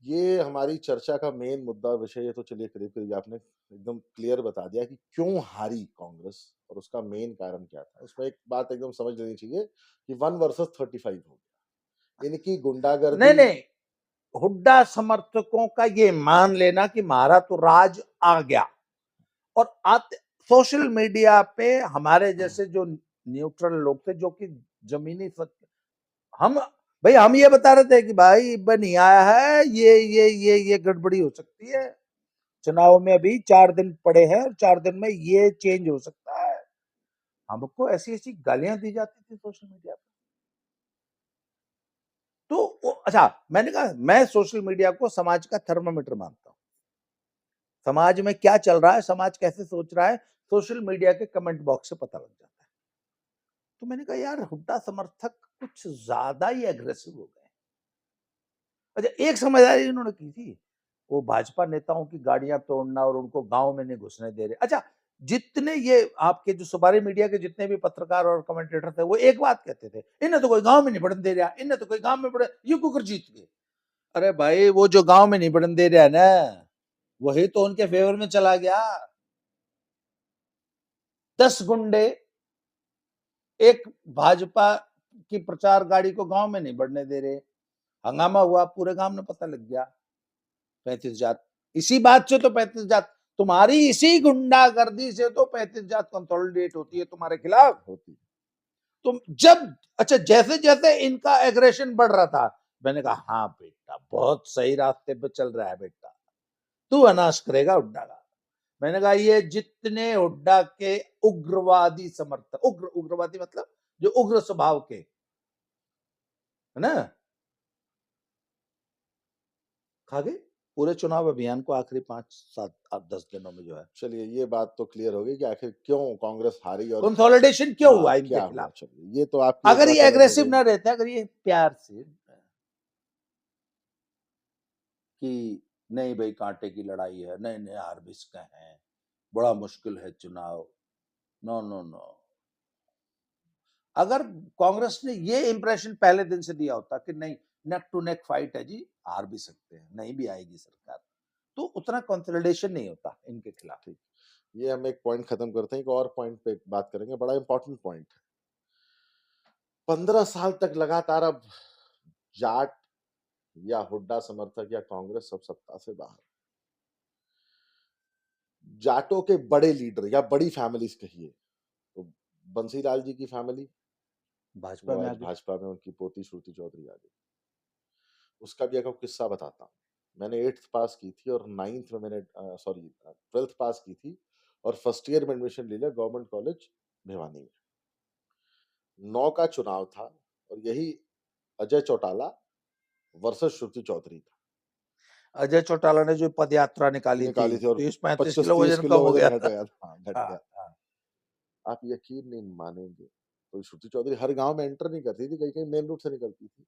ये हमारी चर्चा का मेन मुद्दा विषय है। तो चलिए करीब करीब आपने एकदम क्लियर बता दिया कि क्यों हारी कांग्रेस और उसका मेन कारण क्या था। उसमें एक बात एकदम समझ लेनी चाहिए कि 1 वर्सेस 35 हो गया। इनकी गुंडागर्दी नहीं, हुड्डा समर्थकों का ये मान लेना कि हमारा तो राज आ गया, और सोशल मीडिया पे हमारे जैसे जो न्यूट्रल लोग थे, जो कि जमीनी सत्य, हम ये बता रहे थे कि भाई नहीं आया है, ये गड़बड़ी हो सकती है, चुनाव में अभी 4 दिन पड़े हैं और 4 दिन में ये चेंज हो सकता है। हमको ऐसी ऐसी गालियां दी जाती थी सोशल मीडिया पे। तो अच्छा, मैंने कहा मैं सोशल मीडिया को समाज का थर्मामीटर मानता हूं। समाज में क्या चल रहा है, समाज कैसे सोच रहा है, सोशल मीडिया के कमेंट बॉक्स से पता लग जाता है। तो मैंने कहा यार, हुड्डा समर्थक कुछ ज्यादा ही एग्रेसिव हो गए। अच्छा, एक समझदारी इन्होंने की थी, वो भाजपा नेताओं की गाड़ियां तोड़ना और उनको गांव में नहीं घुसने दे रहे। अच्छा, जितने ये आपके जो सबारी मीडिया के जितने भी पत्रकार और कमेंटेटर थे, वो एक बात कहते थे, इन्हें तो कोई गांव में नहीं बढ़ने दे रहा, इन्हें तो कोई गांव में बढ़े, ये कुकर जीत गए। अरे भाई, वो जो गांव में नहीं बढ़ने दे रहा है ना, वही तो उनके फेवर में चला गया। 10 गुंडे एक भाजपा की प्रचार गाड़ी को गांव में नहीं बढ़ने दे रहे, हंगामा हुआ, पूरे गांव में पता लग गया। 35 जात, इसी बात से तो 35 जात, तुम्हारी इसी गुंडागर्दी से तो 35 जात कंसोलिडेट होती है तुम्हारे खिलाफ होती। तुम जब, अच्छा, जैसे जैसे इनका एग्रेशन बढ़ रहा था, मैंने कहा हाँ बेटा, बहुत सही रास्ते पे चल रहा है बेटा, तू अनाश करेगा हुड्डा का। मैंने कहा ये जितने हुड्डा के उग्रवादी समर्थक, उग्रवादी मतलब जो उग्र स्वभाव के, है ना, खा गए पूरे चुनाव अभियान को आखिरी 5, 7, 8, 10 दिनों में जो है। चलिए ये बात तो क्लियर हो गई कि आखिर क्यों कांग्रेस हारी और कंसोलिडेशन क्यों हुआ इनके क्या हुआ। खिलाफ। चलिए ये तो आपकी एक अगर बात ये समझ हो एग्रेसिव गई ना रहते, अगर ये प्यार से कि नहीं भाई कांटे की लड़ाई है, नहीं नहीं हार भी इसका है, बड़ा मुश्किल है चुनाव, नो नो नो, अगर कांग्रेस ने ये इंप्रेशन पहले दिन से दिया होता कि नहीं, नेक टू नेक फाइट है जी, हार भी सकते हैं, नहीं भी आएगी सरकार, तो उतना कंसोलिडेशन नहीं होता इनके खिलाफ। ठीक, ये हम एक पॉइंट खत्म करते हैं, एक और पॉइंट पे बात करेंगे, बड़ा इंपॉर्टेंट पॉइंट है। 15 साल तक लगातार अब जाट या हुड्डा समर्थक या कांग्रेस सब सत्ता से बाहर। जाटों के बड़े लीडर या बड़ी फैमिलीज कहिए, तो बंसीलाल जी की फैमिली भाजपा वो में आज आगे, भाजपा में, उनकी पोती श्रुति चौधरी आ गई। उसका भी एक किस्सा बताता हूँ। मैंने 8th पास की थी और 9th में मैंने 12th पास की थी और फर्स्ट ईयर में एडमिशन ले लिया गवर्नमेंट कॉलेज भिवानी में। 9 का चुनाव था और यही अजय चौटाला वर्सेस श्रुति चौधरी था। अजय चौटाला ने जो पद यात्रा निकाली थी, निकाली थी और 30-35 किलो 25-30 वजन किलो कम हो वजन गया घट था। गया था। हाँ, घट हाँ, गया। हाँ। आप यकीन नहीं मानेंगे, तो श्रुति चौधरी हर गांव में एंटर नहीं करती थी, कहीं कहीं मेन रूट से निकलती थी।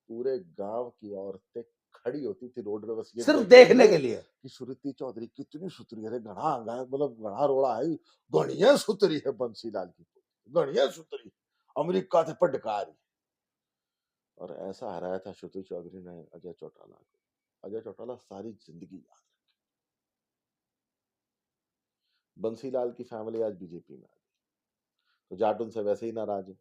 पूरे गांव की औरतें खड़ी होती थी रोड पे बस ये सिर्फ देखने के देखने लिए के लिए। कि श्रुति चौधरी कितनी सुतरी है। अरे गढ़ा मतलब गढ़ा रोड़ा है, गणिया सुतरी है बंसीलाल की, गणिया सुतरी, अमेरिका से पटकारी। और ऐसा हराया था श्रुति चौधरी ने अजय चौटाला को। अजय चौटाला सारी जिंदगी याद रखे। बंसीलाल की फैमिली आज बीजेपी में आ गई, तो जाट उनसे वैसे ही नाराज है।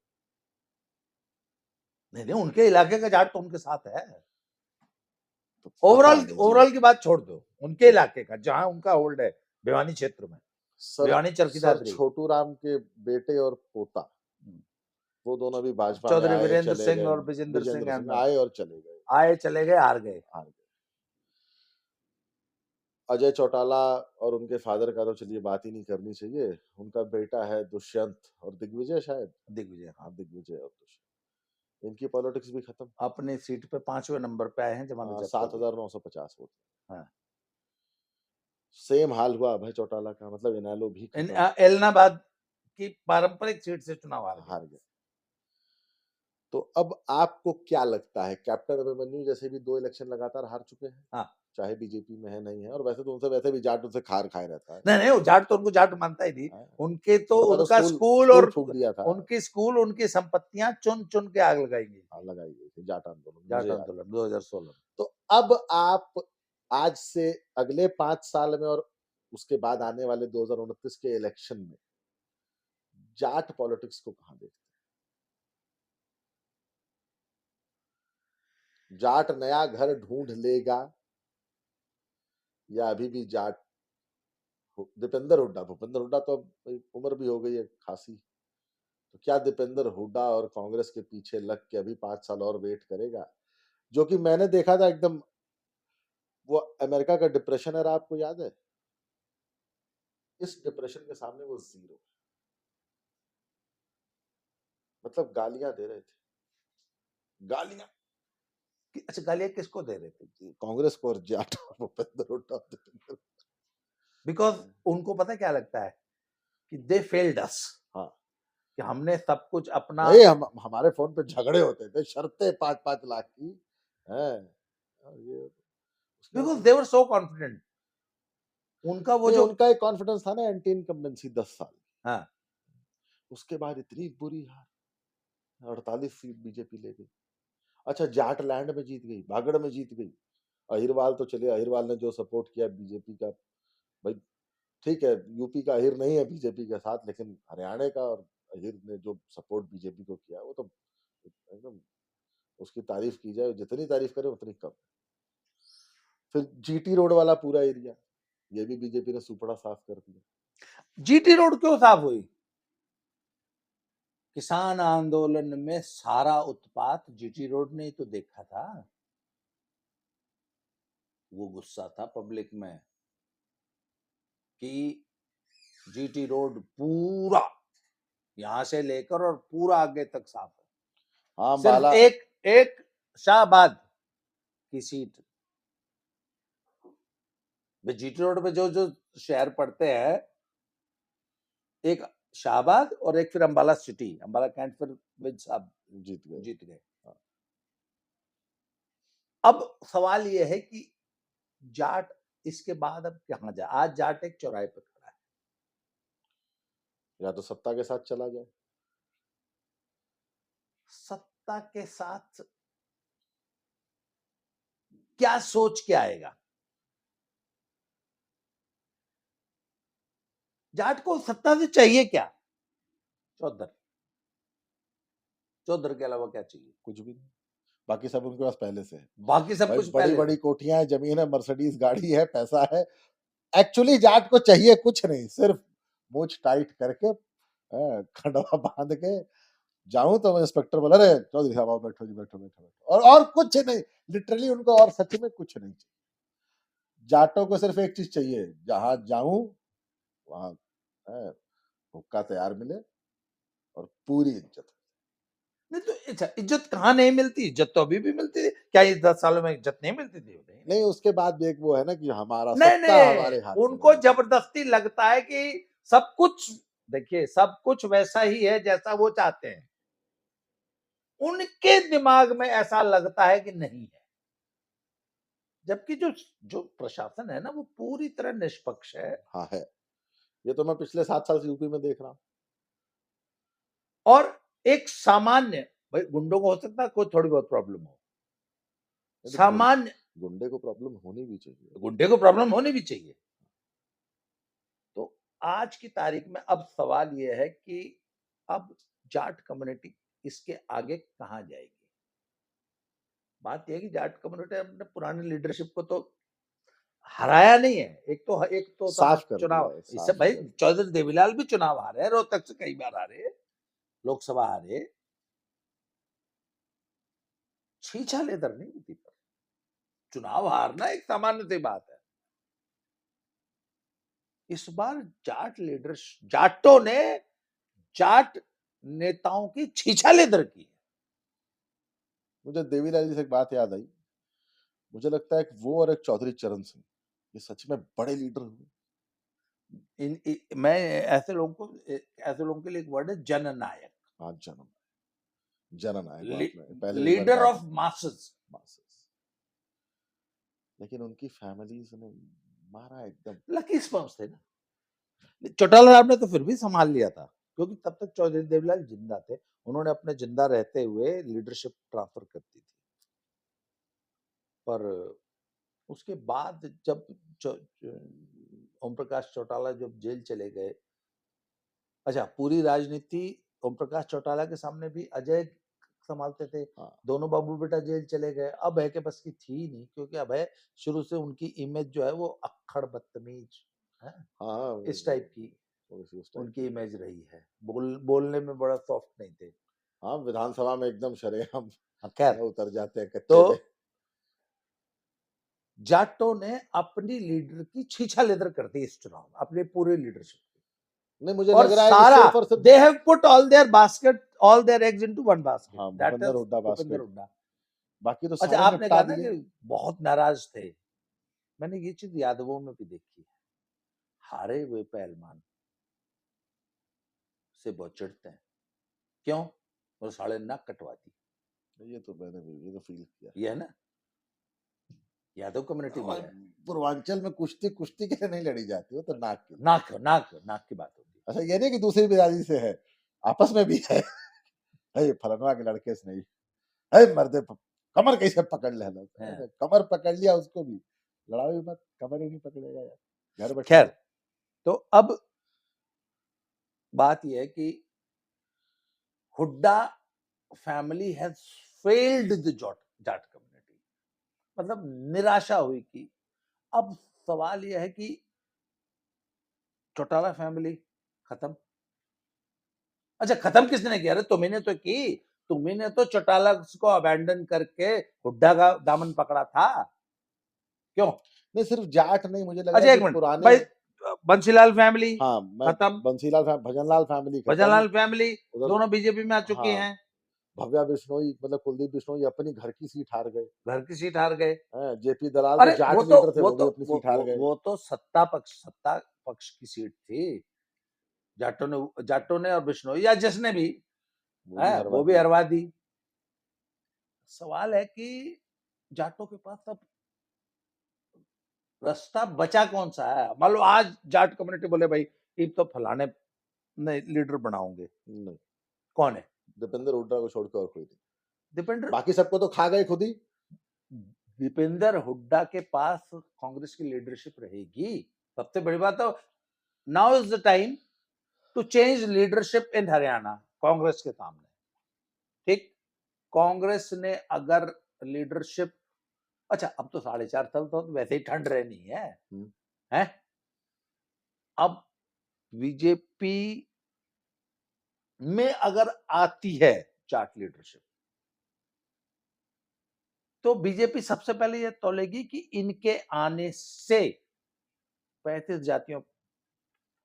नहीं नहीं, उनके इलाके का जाट तो उनके साथ है। तो पता ओवरऑल नहीं जी। ओवरऑल की बात छोड़ दो, उनके इलाके का जहां उनका होल्ड है, भिवानी क्षेत्र में, सर भिवानी चरखी सर दादरी, छोटू राम के बेटे और पोता, वो दोनों भी भाजपा में चौधरी आए वीरेंद्र चले सिंह गए। और विजेंद्र सिंह विजेंद्र सिंह अहमद आए और चले गए, आए चले गए, हार गए। हार गए। अजय चौटाला और उनके फादर का तो चलिए बात ही नहीं करनी चाहिए। उनका बेटा है दुष्यंत और दिग्विजय शायद। दिग्विजय हाँ, दिग्विजय और दुष्यंत। इनकी पॉलिटिक्स भी खत्म। अपने सीट पे 5वें नंबर पे आए हैं जमानत जब्त हो गई। 7,950 वोट। हाँ। सेम हाल हुआ अभय चौटाला का, मतलब इनेलो भी खत्म। एलनाबाद की पारंपरिक सीट से चुनाव हार गए। तो अब आपको क्या लगता है, कैप्टन अभिमन्यु जैसे भी 2 इलेक्शन लगातार हार चुके हैं, हाँ। चाहे बीजेपी में है नहीं है, और वैसे तो उनसे वैसे भी जाट उनसे खार खाए रहता है। नहीं, वो जाट तो उनको जाट मानता ही नहीं। हाँ। उनके तो उन्होंने उनका स्कूल स्कूल और फूक दिया था। उनकी स्कूल, उनकी संपत्तियां चुन चुन के आग लगाई गई हाँ, लगाई गई थी जाट आंदोलन, जाट मुझे याद है। आंदोलन 2016। तो अब आप आज से अगले 5 साल में और उसके बाद आने वाले 2029 के इलेक्शन में जाट पॉलिटिक्स को कहां देखते हैं? जाट नया घर ढूंढ लेगा या अभी भी जाट दीपेंद्र हुड्डा, भूपेंद्र हुड्डा तो अब उम्र भी हो गई है खासी, तो क्या दीपेंद्र हुड्डा और कांग्रेस के पीछे लग के अभी 5 साल और वेट करेगा? जो कि मैंने देखा था एकदम, वो अमेरिका का डिप्रेशन era आपको याद है? इस डिप्रेशन के सामने वो जीरो। मतलब गालियां दे रहे थे, गालियां। अच्छा, गालियां किसको दे रहे थे? कांग्रेस को और जाट भूपेंद्र हुड्डा, दीपेंद्र। बिकॉज उनको पता क्या लगता है कि दे फेल्ड अस। हाँ, कि हमने सब कुछ अपना नहीं, हमारे फोन पे झगड़े होते थे, शर्तें 5-5 लाख की है। ये because they were so confident. उनका वो नहीं, जो उनका एक कॉन्फिडेंस था ना, एंटी इनकम्बेंसी 10 साल। हाँ, उसके बाद इतनी बुरी हार, 48 सीट बीजेपी ले गई। अच्छा, जाट लैंड में जीत गई, बागड़ में जीत गई। अहिरवाल तो चले, अहिरवाल ने जो सपोर्ट किया बीजेपी का, भाई ठीक है, यूपी का अहिर नहीं है बीजेपी के साथ, लेकिन हरियाणा का और अहिर ने जो सपोर्ट बीजेपी को किया, वो तो एकदम उसकी तारीफ की जाए, जितनी तारीफ करे उतनी कम। फिर जीटी रोड वाला पूरा एरिया, ये भी बीजेपी ने सुपड़ा साफ कर दिया। जीटी रोड क्यों साफ हुई? किसान आंदोलन में सारा उत्पात जीटी रोड ने ही तो देखा था। वो गुस्सा था पब्लिक में कि जीटी रोड पूरा यहां से लेकर और पूरा आगे तक साफ है। हाँ, सिर्फ बाला एक एक शाहबाद की सीट, जीटी रोड पे जो जो शहर पड़ते हैं, एक शाहबाद और एक फिर अंबाला सिटी, अंबाला कैंट, फिर विद साहब जीत गए। अब सवाल यह है कि जाट इसके बाद अब कहां जाए? आज जाट एक चौराहे पे खड़ा है, या तो सत्ता के साथ चला जाए। सत्ता के साथ क्या सोच के आएगा? जाट को सत्ता से चाहिए क्या? चौधर, चौधर के अलावा क्या चाहिए? कुछ भी नहीं, बाकी सब उनके पास पहले से है। बाकी सब भाई कुछ बड़ी पहले बड़ी से। कोठियां है, जमीन है, मर्सिडीज गाड़ी है, पैसा है। एक्चुअली जाट को चाहिए कुछ नहीं, सिर्फ मूछ टाइट करके, खंडवा बांध के जाऊं तो मैं इंस्पेक्टर बोला, अरे चौधरी साहब आओ, बैठो जी, बैठो बैठो बैठो, और कुछ नहीं। लिटरली उनको और सच में कुछ नहीं चाहिए। जाटों को सिर्फ एक चीज चाहिए, जहां जाऊं वहां हुक्का तैयार मिले और पूरी इज्जत। नहीं तो अच्छा, इज्जत कहाँ नहीं मिलती? इज्जत तो अभी भी मिलती थी। क्या इस 10 सालों में इज्जत नहीं मिलती थी? नहीं, उसके बाद भी एक वो है ना कि हमारा नहीं सत्ता नहीं, हमारे हाथ में उनको नहीं। जबरदस्ती लगता है कि सब कुछ, देखिए सब कुछ वैसा ही है जैसा वो चाहते हैं। उनके दिमाग में ऐसा लगता है कि नहीं है, जबकि जो जो प्रशासन है ना, वो पूरी तरह निष्पक्ष है। हाँ है, ये तो मैं पिछले 7 साल से यूपी में देख रहा हूँ। और एक सामान्य, भाई गुंडों को हो सकता है कोई थोड़ी बहुत प्रॉब्लम हो, सामान्य गुंडे को प्रॉब्लम होनी भी चाहिए, गुंडे को प्रॉब्लम होनी भी चाहिए। तो आज की तारीख में अब सवाल यह है कि अब जाट कम्युनिटी इसके आगे कहां जाएगी? बात यह है कि जाट कम्युनिटी अपने पुराने लीडरशिप को तो हराया नहीं है। एक तो साफ कर चुनाव, दिया है, इससे साफ भाई कर। चौधरी देवीलाल भी चुनाव हारे, रोहतक से कई बार हारे, लोकसभा हारे, छीछा लेदर नहीं होती। पर चुनाव हारना एक सामान्य सी बात है। इस बार जाटों ने जाट नेताओं की छीछालेदर की। मुझे देवीलाल जी से एक बात याद आई। मुझे लगता है कि वो और एक चौधरी चरण सिंह, ये सच में बड़े लीडर हुए। मैं ऐसे लोगों के लिए एक वर्ड है जननायक। हाँ, जननायक आपने पहले एक बार लीडर कहा ऑफ था। मासेस। लेकिन उनकी फैमिलीज ने मारा एकदम। लकी स्पर्म्स थे ना। चौटाला साहब ने तो फिर भी संभाल लिया था, क्योंकि तब तक चौधरी देवीलाल जिंदा थे। उन्होंने अपने जिंदा रहते हुए लीडरशिप ट्रांसफर कर दी थी। पर उसके बाद जब ओम प्रकाश चौटाला जब जेल चले गए, अच्छा, पूरी राजनीति ओम प्रकाश चौटाला के सामने भी अजय संभालते थे। हाँ। दोनों बाबू बेटा जेल चले गए। अभय के बस की थी नहीं, क्योंकि अभय शुरू से उनकी इमेज जो है वो अक्खड़ बदतमीज है, हाँ, इस टाइप की उनकी इमेज रही है। बोलने में बड़ा सॉफ्ट नहीं थे। हाँ, विधानसभा में एकदम शरेआम खैर, उतर जाते हैं कच्चे तो में। जाटों ने अपनी लीडर की छीछालेदर कर दी इस चुनाव में, अपने पूरे लीडरशिप। नहीं, मुझे और लग रहा है कि सारा सिर्फ और सिर्फ they have put all their eggs into one basket. हाँ, that Bhupendra is Hooda Bhupendra basket. Hooda. बाकी तो अच्छा, सारे आपने निपटा कहा ना दिए। कि बहुत नाराज थे। मैंने ये चीज यादवों में भी देखी है। हारे हुए पहलवान से बहुत चिढ़ते हैं। क्यों? वो साले नाक कटवा दी। ये तो फील किया। ये है ना, यादव कम्युनिटी में है। पूर्वांचल में कुश्ती के लिए नहीं लड़ी जाती, वो तो नाक की नाक की बात होती है। अच्छा, ये नहीं कि दूसरी बिरादरी से है, आपस में भी है। फलनवा के लड़के से नहीं, मर्दे कमर कैसे पकड़ लेना, कमर पकड़ लिया उसको भी लड़ा भी मत, कमर ही नहीं पकड़ेगा यार, घर बैठा। खैर, तो अब बात यह है कि Hooda family has failed the Jat community, मतलब निराशा हुई कि अब सवाल यह है कि चौटाला फैमिली खत्म। अच्छा, खत्म किसने किया? अरे तुम्ही तो की, तुम्ही ने तो चौटाला को अबैंडन करके हुड्डा का दामन पकड़ा था। क्यों? नहीं, सिर्फ जाट नहीं, मुझे लगा अच्छा, कि एक मिनट पुराने भाई, बंसीलाल फैमिली हाँ, खत्म, भजनलाल फैमिली खत्म, भजनलाल फैमिली उधर दोनों बीजेपी में आ चुकी हाँ, हैं। भव्या बिश्नोई मतलब कुलदीप बिश्नोई अपनी घर की सीट हार गए। घर की सीट हार गए। जेपी दलाल अरे तो जाट लीडर थे, वो भी अपनी सीट हार गए। वो तो सत्ता पक्ष की सीट थी। जाटों ने और बिश्नोई या जिसने भी है वो भी हरवा दी। सवाल है कि जाटों के पास अब रास्ता बचा कौन सा है? मान लो आज जाट कम्युनिटी बोले भाई कि तो फलाने नहीं लीडर बनाओगे, नहीं, कौन है? दीपेंद्र हुड्डा को छोड़कर और कोई नहीं। दीपेंद्र, बाकी सबको तो खा गए खुद ही। दीपेंद्र हुड्डा के पास कांग्रेस की लीडरशिप रहेगी। सबसे बड़ी बात तो now is the time to change leadership in Haryana Congress के सामने। ठीक, कांग्रेस ने अगर लीडरशिप, अच्छा अब तो 4.5 साल तो वैसे ही ठंड रहनी है? अब बीजेपी में अगर आती है जाट लीडरशिप, तो बीजेपी सबसे पहले यह तौलेगी कि इनके आने से 35 जातियों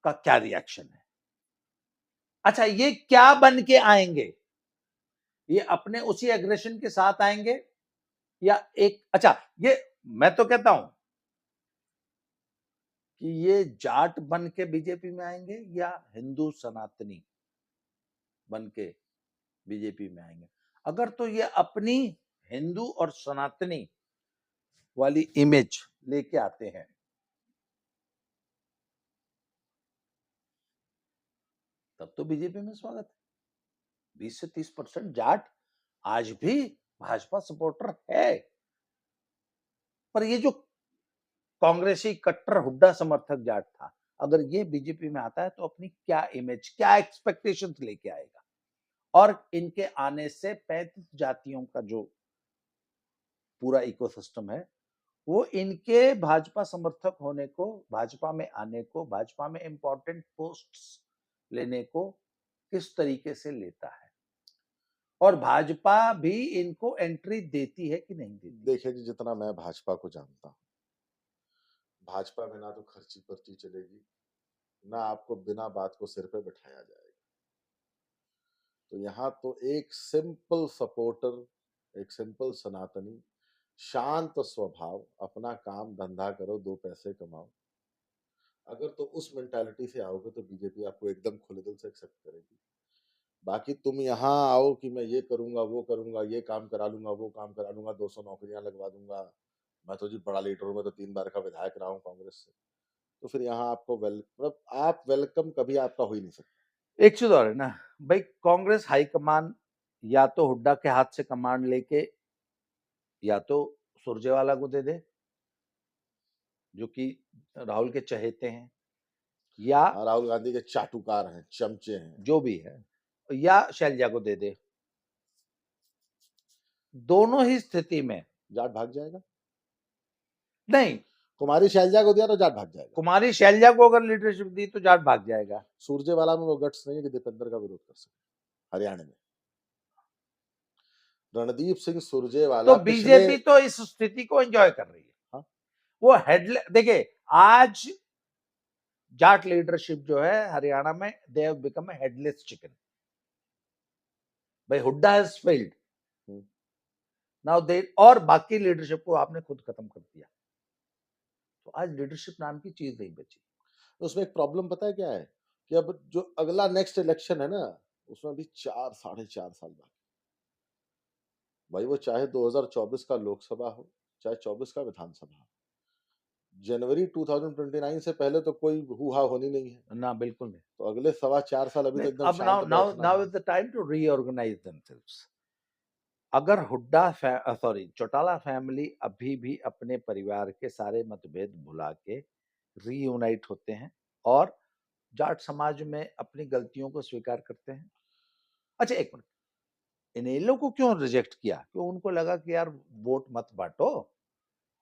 का क्या रिएक्शन है। अच्छा, ये क्या बन के आएंगे? ये अपने उसी एग्रेशन के साथ आएंगे या एक, अच्छा ये मैं तो कहता हूं कि ये जाट बन के बीजेपी में आएंगे या हिंदू सनातनी बन के बीजेपी में आएंगे। अगर तो ये अपनी हिंदू और सनातनी वाली इमेज लेके आते हैं, तब तो बीजेपी में स्वागत है। 20 से 30% जाट आज भी भाजपा सपोर्टर है। पर ये जो कांग्रेसी कट्टर हुड्डा समर्थक जाट था, अगर ये बीजेपी में आता है तो अपनी क्या इमेज, क्या एक्सपेक्टेशंस लेके आएगा? और इनके आने से 35 जातियों का जो पूरा इकोसिस्टम है, वो इनके भाजपा समर्थक होने को, भाजपा में आने को, भाजपा में इंपॉर्टेंट पोस्ट्स लेने को किस तरीके से लेता है, और भाजपा भी इनको एंट्री देती है कि नहीं देती? देखिए जी, जितना मैं भाजपा को जानता हूँ, भाजपा में ना तो खर्ची पर्ची चलेगी, ना आपको बिना बात को सिर पे बिठाया जाएगा। तो यहाँ तो एक सिंपल सपोर्टर, एक सिंपल सनातनी, शांत स्वभाव, अपना काम धंधा करो, 2 पैसे कमाओ। अगर तो उस मेंटालिटी से आओगे तो बीजेपी आपको एकदम खुले दिल से एक्सेप्ट करेगी। बाकी तुम यहाँ आओ कि मैं ये करूंगा, वो करूंगा, ये काम करा लूंगा, वो काम करा लूंगा, 200 नौकरियां लगवा दूंगा, मैं तो जी बड़ा लीडर हूँ, मैं तो 3 बार का विधायक रहा हूँ कांग्रेस से, तो फिर यहाँ आपको मतलब आप वेलकम कभी आपका हो ही नहीं सकता। एक चीज और है ना भाई, कांग्रेस हाईकमान या तो हुड्डा के हाथ से कमांड लेके या तो सुरजेवाला को दे दे, जो कि राहुल के चहेते हैं, या राहुल गांधी के चाटुकार हैं, चमचे हैं। जो भी है, या शैलजा को दे दे। दोनों ही स्थिति में जाट भाग जाएगा। नहीं, कुमारी शैलजा को दिया तो जाट भाग जाएगा। कुमारी शैलजा को अगर लीडरशिप दी तो जाट भाग जाएगा। सुरजेवाला में वो गट्स नहीं है कि दीपेंद्र का विरोध कर सके हरियाणा में। रणदीप सिंह सुरजेवाला तो बीजेपी तो इस स्थिति को एंजॉय कर रही है। हाँ? वो हेडले देखिए, आज जाट लीडरशिप जो है हरियाणा में, they have become a headless chicken. भाई Hooda has failed now they, और बाकी लीडरशिप को आपने खुद खत्म कर दिया, तो आज लीडरशिप नाम की चीज नहीं बची। उसमें एक प्रॉब्लम पता है क्या है कि अब जो अगला नेक्स्ट इलेक्शन है ना, उसमें अभी 4 साढ़े 4 साल बाकी। भाई वो चाहे 2024 का लोकसभा हो, चाहे 24 का विधानसभा हो, जनवरी 2029 से पहले तो कोई हुआ होनी नहीं है ना, बिल्कुल नहीं। तो अगले 4.25 साल अभी तो एकदम अब शांत बैठना नाउ है। Is the time to reorganise themselves. अगर हुड्डा सॉरी चौटाला फैमिली अभी भी अपने परिवार के सारे मतभेद भुला के रीयूनाइट होते हैं और जाट समाज में अपनी गलतियों को स्वीकार करते हैं। अच्छा एक मिनट, इनेलो को क्यों रिजेक्ट किया? क्यों उनको लगा कि यार वोट मत बांटो,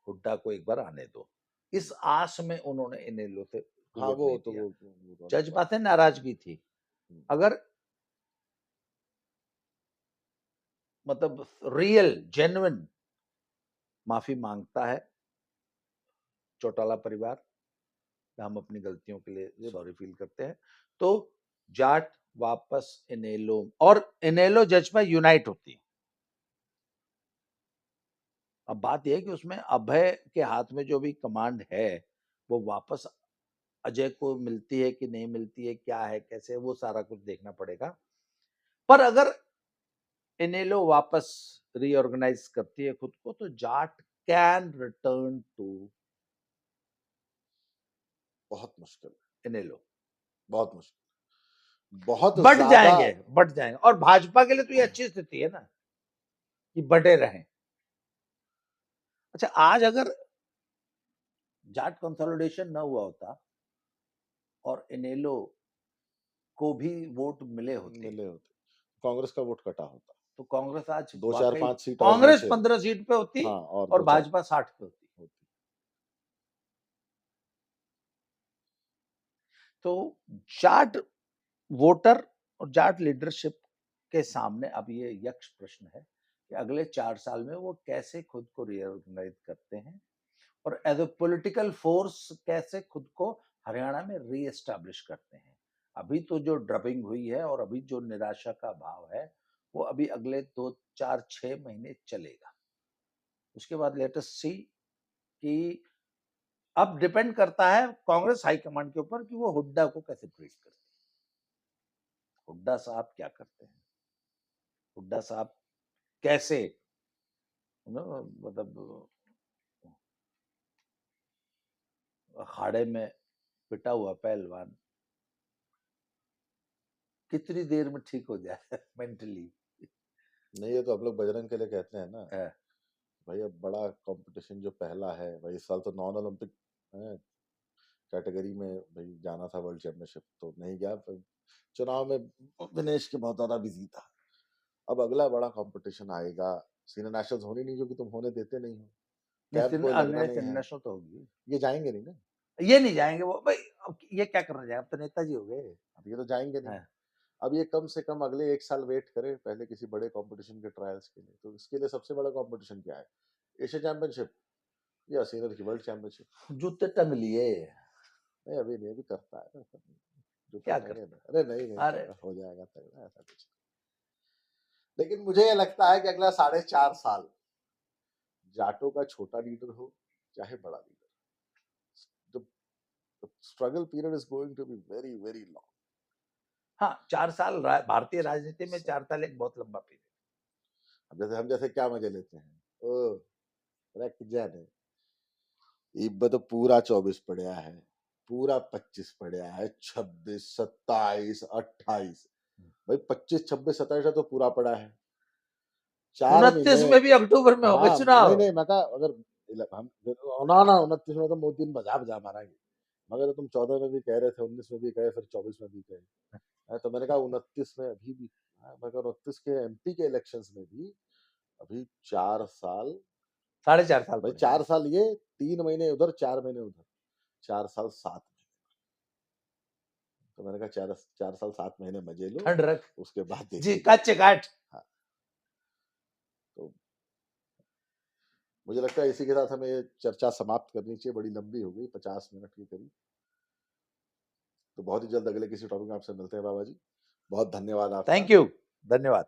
हुड्डा को एक बार आने दो, इस आस में उन्होंने इनेलो से हाँ वोट वो नहीं तो दिया। वो अलग जज बात बात है, नाराजगी थी। अगर मतलब रियल जेन्युइन माफी मांगता है चौटाला परिवार, हम अपनी गलतियों के लिए सॉरी फील करते हैं, तो जाट वापस इनेलो और इनेलो जजपा यूनाइट होती है। अब बात यह है कि उसमें अभय के हाथ में जो भी कमांड है वो वापस अजय को मिलती है कि नहीं मिलती है, क्या है कैसे, वो सारा कुछ देखना पड़ेगा। पर अगर इनेलो वापस रीऑर्गेनाइज करती है खुद को तो जाट कैन रिटर्न टू बहुत मुश्किल है, इनेलो। बहुत मुश्किल, बहुत ज्यादा। बढ़ जाएंगे और भाजपा के लिए तो ये अच्छी स्थिति है ना कि बटे रहें। अच्छा, आज अगर जाट कंसोलिडेशन न हुआ होता और इनेलो को भी वोट मिले होते कांग्रेस का वोट कटा होता तो कांग्रेस आज 2-4-5 सीट और कांग्रेस नीचे 15 सीट पे होती, हाँ और भाजपा 60 पे होती। तो जाट वोटर और जाट लीडरशिप के सामने अब ये यक्ष प्रश्न है कि अगले 4 साल में वो कैसे खुद को रीऑर्गेनाइज करते हैं और एज ए पॉलिटिकल फोर्स कैसे खुद को हरियाणा में रीएस्टैब्लिश करते हैं। अभी तो जो ड्रबिंग हुई है और अभी जो निराशा का भाव है वो अभी अगले 2-4-6 महीने चलेगा। उसके बाद लेट अस सी कि अब डिपेंड करता है कांग्रेस हाईकमांड के ऊपर कि वो हुड्डा को कैसे ट्रीट करते हैं। हुड्डा साहब क्या करते हैं, हुड्डा साहब कैसे मतलब अखाड़े में पिटा हुआ पहलवान कितनी देर में ठीक हो जाए मेंटली। नहीं, ये तो हम लोग बजरंग के लिए कहते हैं ना भाई, अब बड़ा कंपटीशन जो पहला है भाई, इस साल तो नॉन ओलंपिक कैटेगरी में भाई जाना था वर्ल्ड चैंपियनशिप, तो नहीं गया। चुनाव में दिनेश के बहुत ज्यादा बिजी था। अब अगला बड़ा कंपटीशन आएगा, सीनियर नेशनल्स होनी नहीं क्योंकि तुम होने देते नहीं हो, कैंप कोई लगना नहीं है। इंटरनेशनल तो होगी, ये जाएंगे नहीं ना, ये नहीं जाएंगे वो भाई। अब ये क्या करना जाए, अब तो नेताजी हो गए। अब ये तो जाएंगे नहीं। अब ये कम से कम अगले 1 साल वेट करे पहले किसी बड़े कंपटीशन के ट्रायल्स के लिए। तो इसके लिए सबसे बड़ा कंपटीशन क्या है, एशिया चैंपियनशिप या सीनियर की वर्ल्ड चैंपियनशिप। जूते टंग लिए। नहीं अभी नहीं, अभी करता है ना, ऐसा नहीं। जो क्या करना है, करता अरे नहीं नहीं अरे हो जाएगा तगड़ा, ऐसा कुछ नहीं। लेकिन मुझे ये लगता है कि अगला 4.5 साल जाटों का छोटा लीडर हो चाहे बड़ा leader, the struggle period is going to be very very long. हाँ 4 साल भारतीय राजनीति में 4 साल एक बहुत लंबा पीरियड। जैसे हम जैसे क्या मजे लेते हैं, ओ जाने इब तो पूरा 24 पढ़िया है, पूरा 25 पढ़िया है, 26 27 28, भाई 25 26 27 तो पूरा पड़ा है 4 महीने। 29 में भी अक्टूबर में होंगे हाँ नहीं चुनाव। नहीं मैं कहा अगर हम ना ना 29 में तो मोदी दिन बजा बजा मारेंगे, मगर तो तुम 14 में भी कह रहे थे, 19 में भी कहे, फिर 24 में भी कहे। तो मैंने कहा 29 में अभी भी, मगर 29 के एमपी के इलेक्शंस में भी अभी 4 साल, 4.5 साल भाई पड़े 4 साल ये, 3 महीने उधर 4 महीने उधर, 4 साल 7 महीने। तो मैंने कहा 4 साल 7 महीने मजे लो, ठंड रख उसके बाद जी देखिए। कच्चे काट। हाँ तो मुझे लगता है इसी के साथ हमें ये चर्चा समाप्त करनी चाहिए, बड़ी लंबी हो गई 50 मिनट के करीब। तो बहुत ही जल्द अगले किसी टॉपिक में आपसे मिलते हैं बाबा जी, बहुत धन्यवाद आपका। थैंक यू, धन्यवाद।